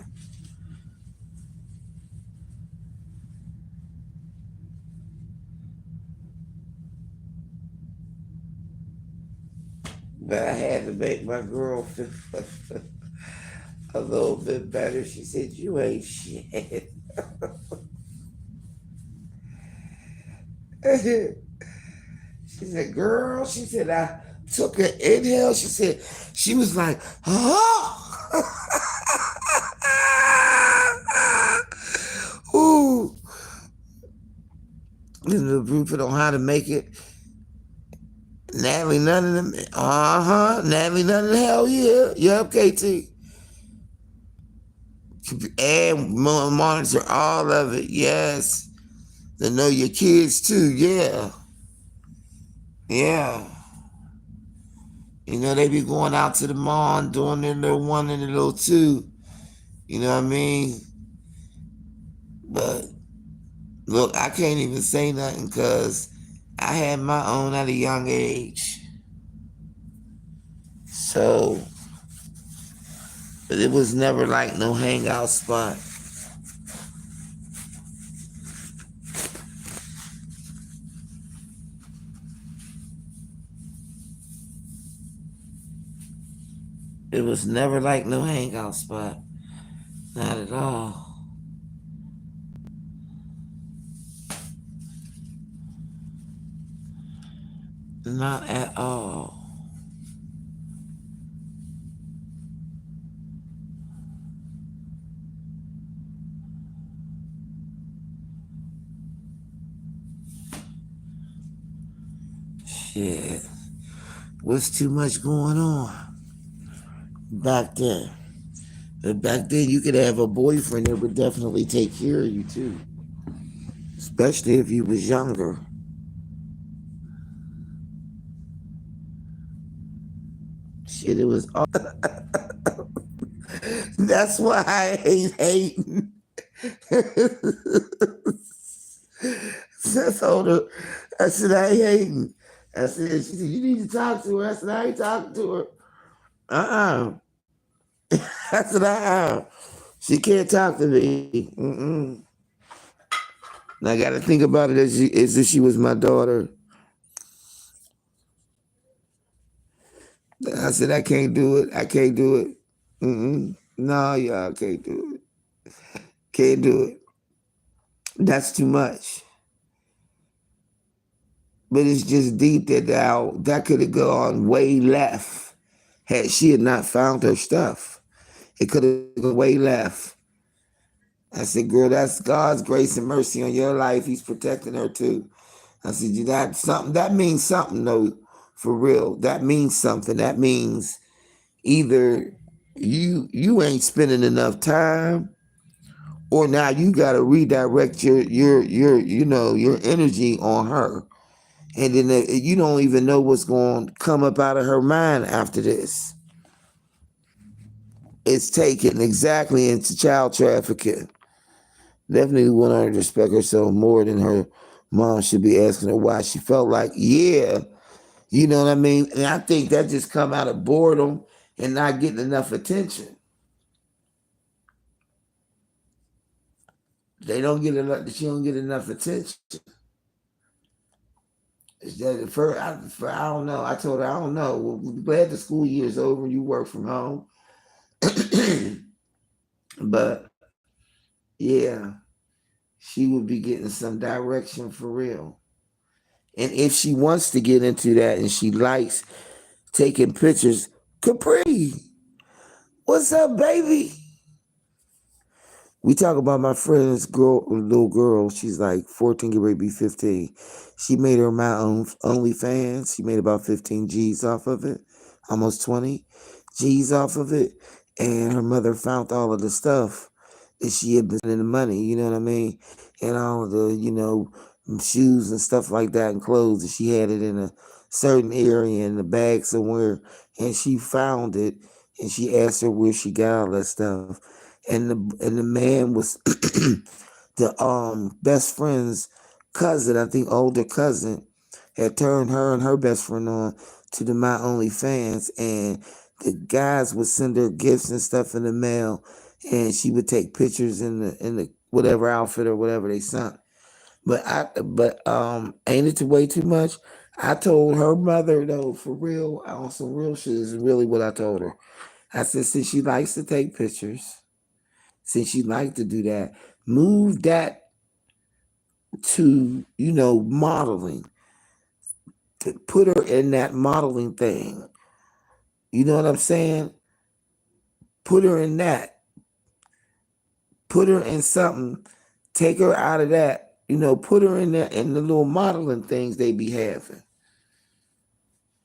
But I had to make my girl feel a little bit better. She said, "You ain't shit." She said, "Girl," she said, "I took an inhale." She said, she was like, "Oh." Ooh. The people on how to make it. Natalie None of them. Natalie None of them. Hell yeah. Yep, KT. And monitor all of it. Yes. To know your kids too. Yeah. Yeah. You know, they be going out to the mall and doing their little one and their little two. You know what I mean? But look, I can't even say nothing because I had my own at a young age. So, but it was never like no hangout spot. It was never like no hangout spot. Not at all. Not at all. Shit. What's too much going on back then? But back then, you could have a boyfriend that would definitely take care of you too, especially if you was younger. Shit, it was. That's why I ain't hating. I told her, I said, I ain't hating. I said, she said, you need to talk to her. I said, I ain't talking to her. Uh-uh. I said, uh-uh. She can't talk to me. Mm-mm. And I got to think about it as if she was my daughter. I said, I can't do it. I can't do it. No, y'all can't do it. Can't do it. That's too much. But it's just deep that now that could have gone way left had she had not found her stuff. It could have gone way left. I said, girl, that's God's grace and mercy on your life. He's protecting her too. I said, that something that means something though, for real. That means something. That means either you ain't spending enough time, or now you gotta redirect your your energy on her. And then you don't even know what's going to come up out of her mind after this. It's taken exactly into child trafficking. Definitely want her to respect herself more than her mom should be asking her why she felt like, yeah, you know what I mean? And I think that just come out of boredom and not getting enough attention. They don't get enough, she don't get enough attention. It's that I don't know. I told her, I don't know. Well, glad the school year is over and you work from home. But yeah, she would be getting some direction for real. And if she wants to get into that and she likes taking pictures, Capri, what's up, baby? We talk about my friend's little girl. She's like 14, get ready to be 15. She made her my own OnlyFans. She made about 15 G's off of it, almost 20 G's off of it. And her mother found all of the stuff that she had been spending the money, you know what I mean? And all of the, shoes and stuff like that and clothes. And she had it in a certain area in the bag somewhere. And she found it and she asked her where she got all that stuff. And the man was the best friend's cousin, I think older cousin, had turned her and her best friend on to the My Only Fans, and the guys would send her gifts and stuff in the mail, and she would take pictures in the whatever outfit or whatever they sent. But ain't it way too much? I told her mother though, for real, on some real shit is really what I told her. I said, since she likes to take pictures, since she likes to do that, move that to, modeling. To put her in that modeling thing. You know what I'm saying? Put her in that. Put her in something. Take her out of that. Put her in there in the little modeling things they be having.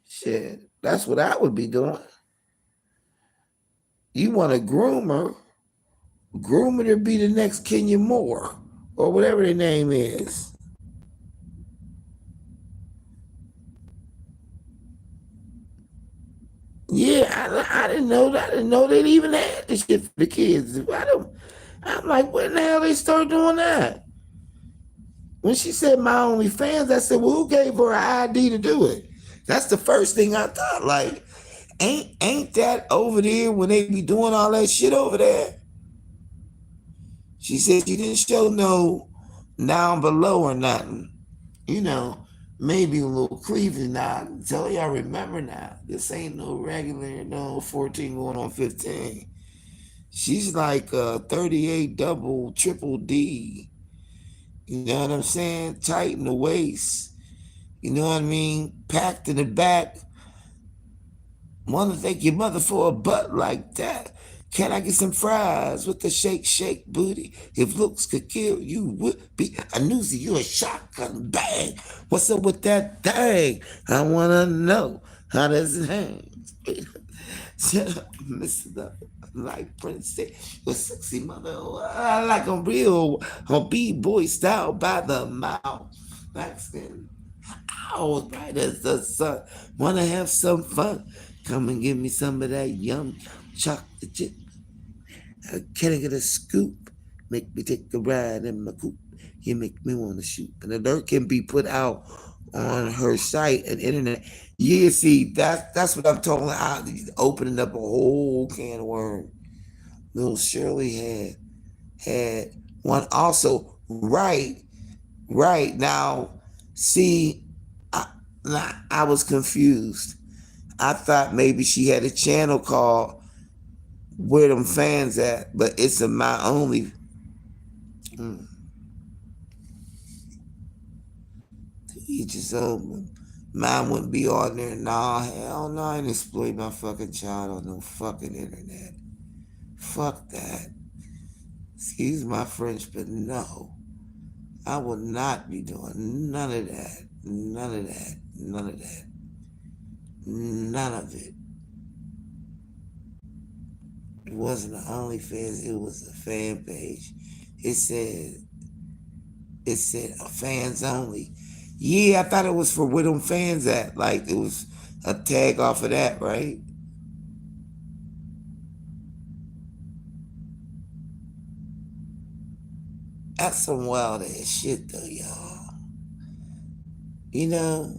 Shit. That's what I would be doing. You want to groom her. Groom her to be the next Kenya Moore. Or whatever their name is. Yeah, I didn't know that. I didn't know they even had this shit for the kids. I'm like, when the hell they start doing that? When she said my only fans, I said, well, who gave her an ID to do it? That's the first thing I thought. Like, ain't that over there when they be doing all that shit over there? She said she didn't show no down below or nothing. Maybe a little cleavage now. Tell y'all remember now. This ain't no regular, no 14 going on 15. She's like 38 double, triple D. You know what I'm saying? Tight in the waist. You know what I mean? Packed in the back. Want to thank your mother for a butt like that. Can I get some fries with the shake, shake booty? If looks could kill, you would be a newsie. You a shotgun bang. What's up with that thing? I want to know. How does it hang? Shut up, Mr. Like Prince said, your sexy mother. I like a real B-boy style by the mouth. Mexican. Oh, bright as the sun. Wanna have some fun? Come and give me some of that yum chocolate chip. Can I get a scoop? Make me take a ride in my coupe. You make me want to shoot. And the alert can be put out on her site and internet. Yeah, see, that's what I'm talking about. Opening up a whole can of worms. Little Shirley had one also. Right now. See, I was confused. I thought maybe she had a channel called Where Them Fans At, but it's a My Only. Mm. He just mine wouldn't be on there. Nah, hell no, I ain't exploit my fucking child on no fucking internet. Fuck that. Excuse my French, but no. I will not be doing none of that. None of that. None of that. None of it. It wasn't the OnlyFans, it was a fan page. It said fans only. Yeah, I thought it was for where them fans at. Like it was a tag off of that, right? That's some wild ass shit though, y'all. You know,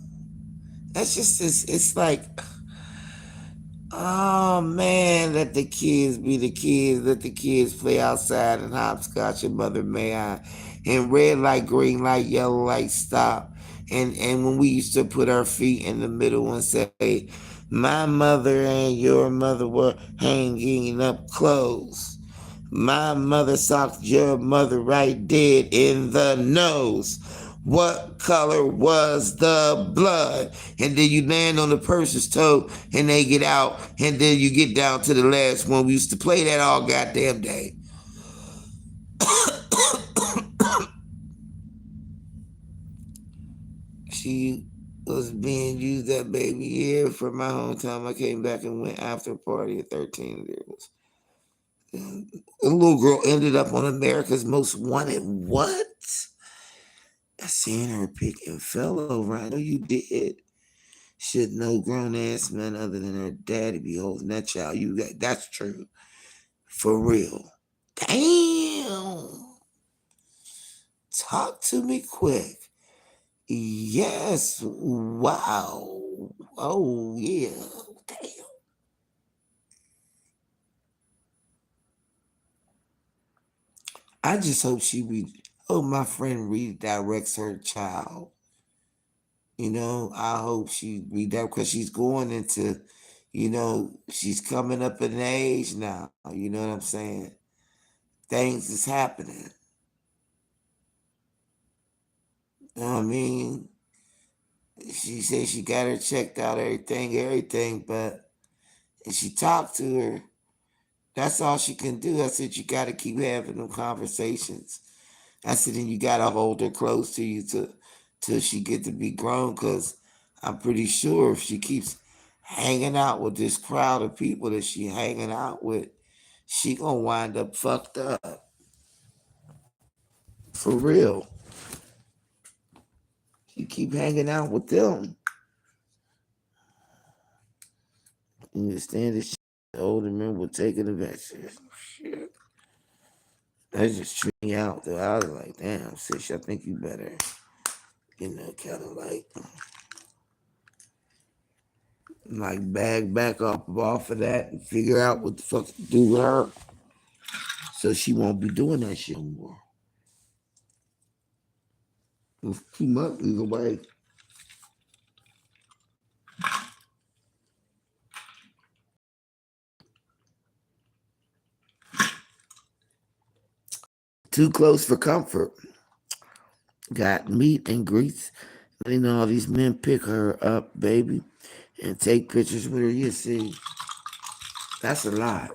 that's just it's like, oh man, let the kids be the kids, let the kids play outside and hopscotch and mother may I. And red light, green light, yellow light, stop. And when we used to put our feet in the middle and say, my mother and your mother were hanging up clothes. My mother socked your mother right dead in the nose. What color was the blood? And then you land on the person's toe and they get out. And then you get down to the last one. We used to play that all goddamn day. She was being used that baby year for my hometown. I came back and went after party at 13 years. A little girl ended up on America's Most Wanted. What? I seen her pick and fell over. I know you did. Should no grown ass man other than her daddy be holding that child. You got that's true. For real. Damn. Talk to me quick. Yes. Wow. Oh yeah. Damn. I just hope my friend redirects her child. I hope she redirects because she's going into, she's coming up in age now. You know what I'm saying? Things is happening. You know what I mean? She said she got her checked out, everything, but and she talked to her. That's all she can do. I said, you got to keep having them conversations. I said, and you got to hold her close to you till she get to be grown, because I'm pretty sure if she keeps hanging out with this crowd of people that she hanging out with, she gonna wind up fucked up. For real. You keep hanging out with them. You understand this shit? The older men will take it eventually. Shit. That just tripped me out though. I was like, damn, sis, I think you better, kind of like bag back up off of that and figure out what the fuck to do with her. So she won't be doing that shit no more. A few months away. Too close for comfort. Got meet and greets. Letting all these men pick her up, baby, and take pictures with her. You see, that's a lot.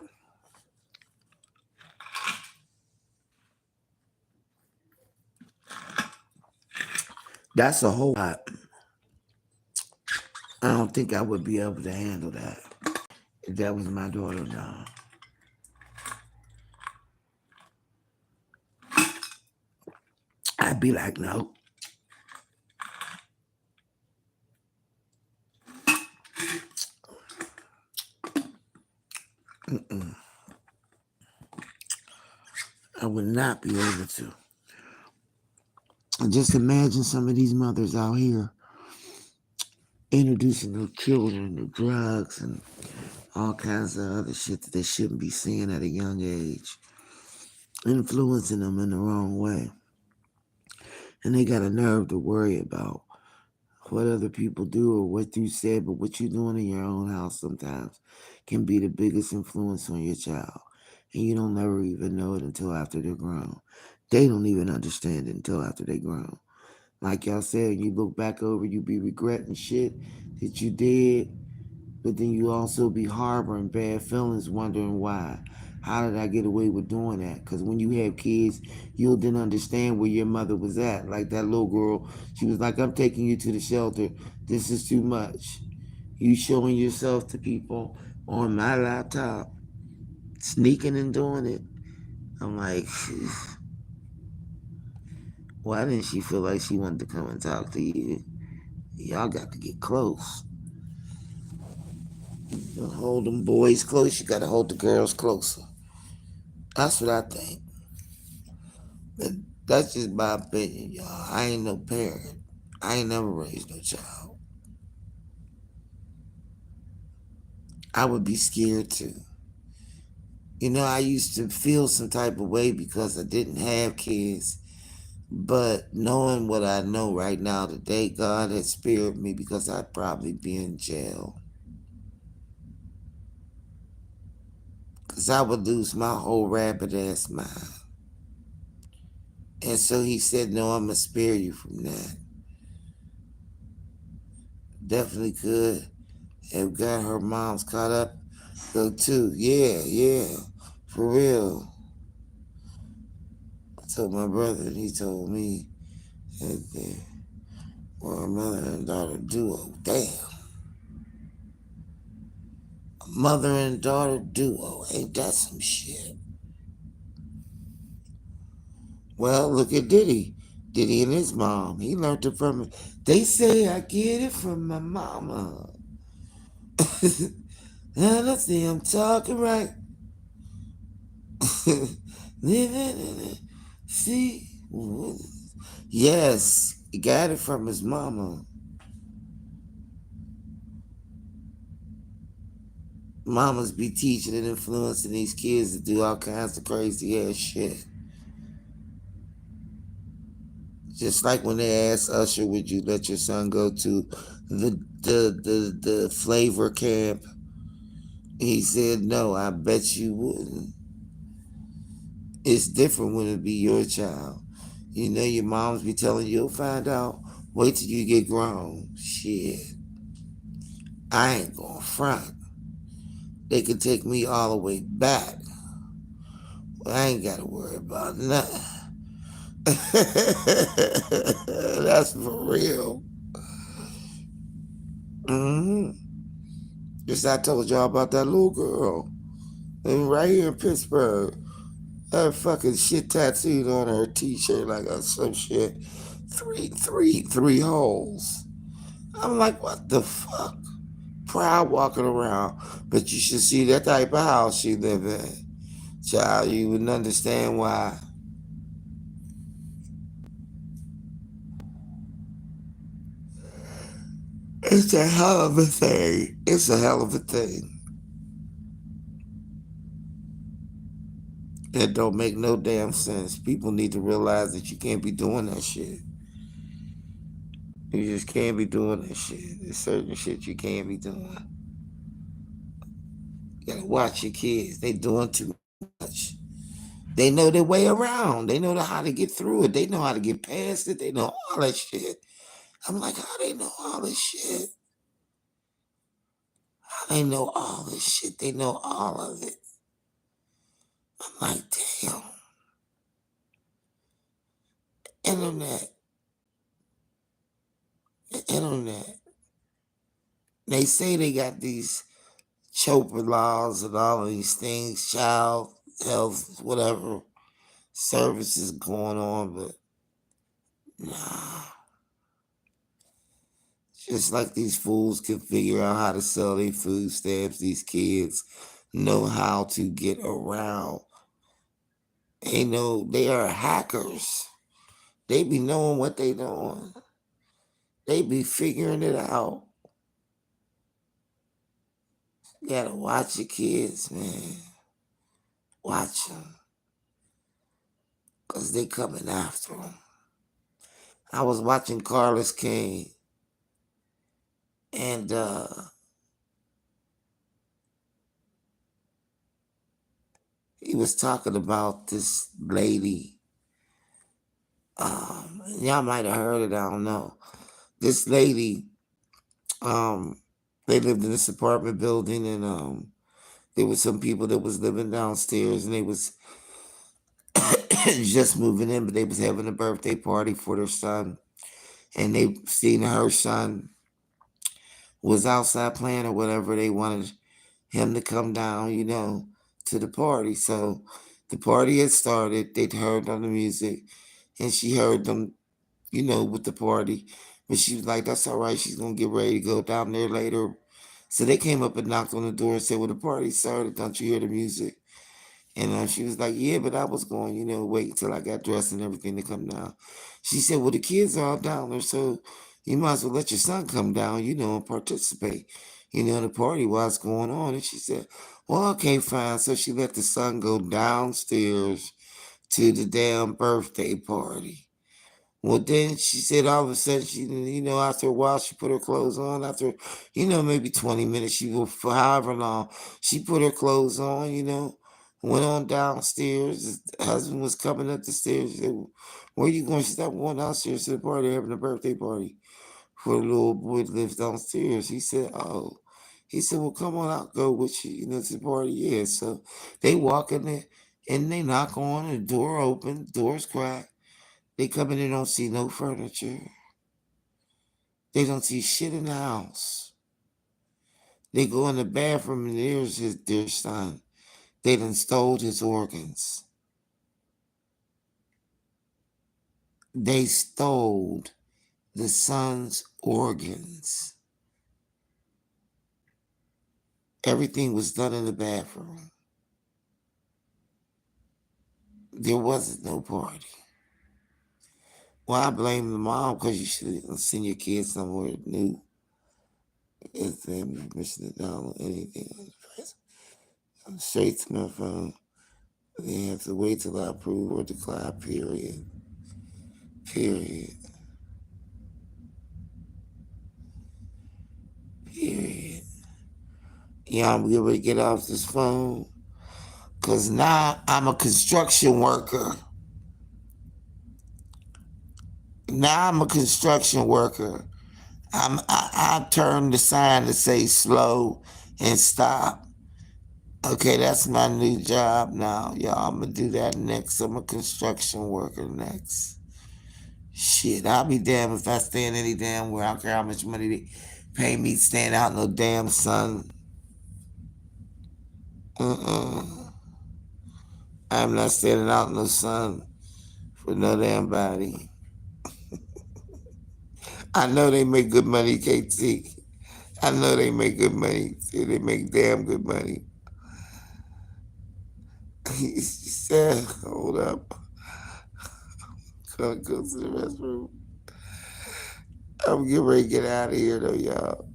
That's a whole lot. I don't think I would be able to handle that if that was my daughter. No, I'd be like, no. I would not be able to. And just imagine some of these mothers out here introducing their children to drugs and all kinds of other shit that they shouldn't be seeing at a young age, influencing them in the wrong way. And they got a nerve to worry about what other people do or what you said, but what you're doing in your own house sometimes can be the biggest influence on your child. And you don't never even know it until after they're grown. They don't even understand it until after they're grown. Like y'all said, you look back over, you be regretting shit that you did, but then you also be harboring bad feelings, wondering why. How did I get away with doing that? Because when you have kids, you'll then understand where your mother was at. Like that little girl, she was like, I'm taking you to the shelter. This is too much. You showing yourself to people on my laptop, sneaking and doing it. I'm like, why didn't she feel like she wanted to come and talk to you? Y'all got to get close. You hold them boys close, you got to hold the girls closer. That's what I think. But that's just my opinion, y'all. I ain't no parent. I ain't never raised no child. I would be scared too. You know, I used to feel some type of way because I didn't have kids. But knowing what I know right now today, God has spared me because I'd probably be in jail. Because I would lose my whole rabbit ass mind. And so he said, no, I'm going to spare you from that. Definitely could have got her mom's caught up though too. Yeah, yeah. For real. I told my brother and he told me that they were a mother and daughter duo. Damn. A mother and daughter duo. Ain't that some shit? Well, look at Diddy. Diddy and his mom. He learned it from. They say I get it from my mama. And I see I'm talking right. Living in it. See? Yes, he got it from his mama. Mamas be teaching and influencing these kids to do all kinds of crazy ass shit. Just like when they asked Usher, would you let your son go to the flavor camp? He said, no, I bet you wouldn't. It's different when it be your child. You know your moms be telling you, you'll find out. Wait till you get grown. Shit. I ain't gonna front. They can take me all the way back. I ain't gotta worry about nothing. That's for real. hmm Just I told y'all about that little girl. And right here in Pittsburgh. That fucking shit tattooed on her t-shirt like some shit. Three holes. I'm like, what the fuck? Proud walking around. But you should see that type of house she live in. Child, you wouldn't understand why. It's a hell of a thing. It's a hell of a thing. It don't make no damn sense. People need to realize that you can't be doing that shit. You just can't be doing that shit. There's certain shit you can't be doing. You gotta watch your kids. They doing too much. They know their way around. They know how to get through it. They know how to get past it. They know all that shit. I'm like, how they know all this shit? How they know all this shit? They know all of it. I'm like, damn. Internet. The internet. They say they got these choker laws and all of these things, child health, whatever services going on, but nah. Just like these fools can figure out how to sell their food stamps, these kids know how to get around. They know they are hackers. They be knowing what they doing. They be figuring it out. You gotta watch your kids, man. Watch them. Because they coming after them. I was watching Carlos King. And he was talking about this lady. Y'all might have heard it, I don't know. This lady, um, they lived in this apartment building, and there was some people that was living downstairs, and they was just moving in, but they was having a birthday party for their son, and they seen her son was outside playing or whatever. They wanted him to come down, to the party. So the party had started. They'd heard on the music, and she heard them, with the party. But she was like, "That's all right. She's gonna get ready to go down there later." So they came up and knocked on the door and said, "Well, the party started. Don't you hear the music?" And she was like, "Yeah, but I was going, wait until I got dressed and everything to come down." She said, "Well, the kids are all down there, so you might as well let your son come down, and participate, in the party while it's going on." And she said, "Well, okay, fine." So she let the son go downstairs to the damn birthday party. Well, then she said all of a sudden, after a while, she put her clothes on. After, maybe 20 minutes, she will, for however long, she put her clothes on, went on downstairs. The husband was coming up the stairs. She said, "Where you going?" She said, "I'm going downstairs to the party, having a birthday party for the little boy that lives downstairs." He said, "Oh." He said, "Well, come on, I'll go with you, to the party." Yeah, so they walk in there, and they knock on, the door open, doors cracked. They come in and don't see no furniture. They don't see shit in the house. They go in the bathroom and there's their son. They done stole his organs. They stole the son's organs. Everything was done in the bathroom. There wasn't no party. Well, I blame the mom because you should have sent your kids somewhere new. If they missing it down or anything on the press. I'm straight to my phone. They have to wait till I approve or decline, period. Period. Period. Yeah, I'm getting ready to get off this phone. Cause now I'm a construction worker. Now I'm a construction worker. I turned the sign to say slow and stop. Okay, that's my new job now, y'all. I'm gonna do that next. I'm a construction worker next. Shit, I'll be damned if I stand any damn where. I don't care how much money they pay me to stand out in no damn sun. Uh-uh. I'm not standing out in the sun for no damn body. I know they make good money, KT. I know they make good money. See, they make damn good money. He said, "Hold up. Gonna go to the restroom." I'm getting ready to get out of here, though, y'all.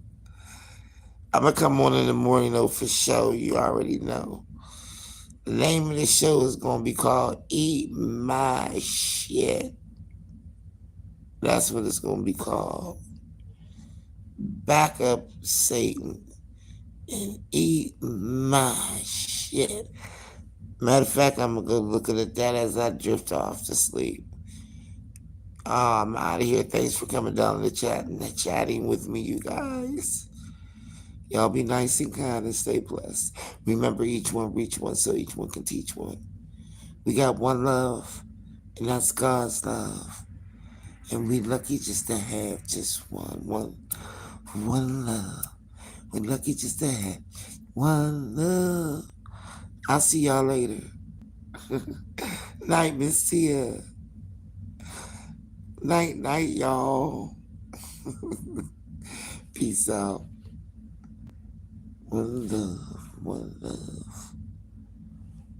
I'm gonna come on in the morning, though, for sure. You already know. The name of the show is gonna be called Eat My Shit. That's what it's gonna be called. Back up Satan and eat my shit. Matter of fact, I'm gonna go looking at that as I drift off to sleep. I'm out of here. Thanks for coming down to the chat and chatting with me, you guys. Y'all be nice and kind and stay blessed. Remember, each one reach one so each one can teach one. We got one love, and that's God's love. And we lucky just to have just one love. We lucky just to have one love. I'll see y'all later. Night, Miss Tia. Night, night, y'all. Peace out. One love, one love.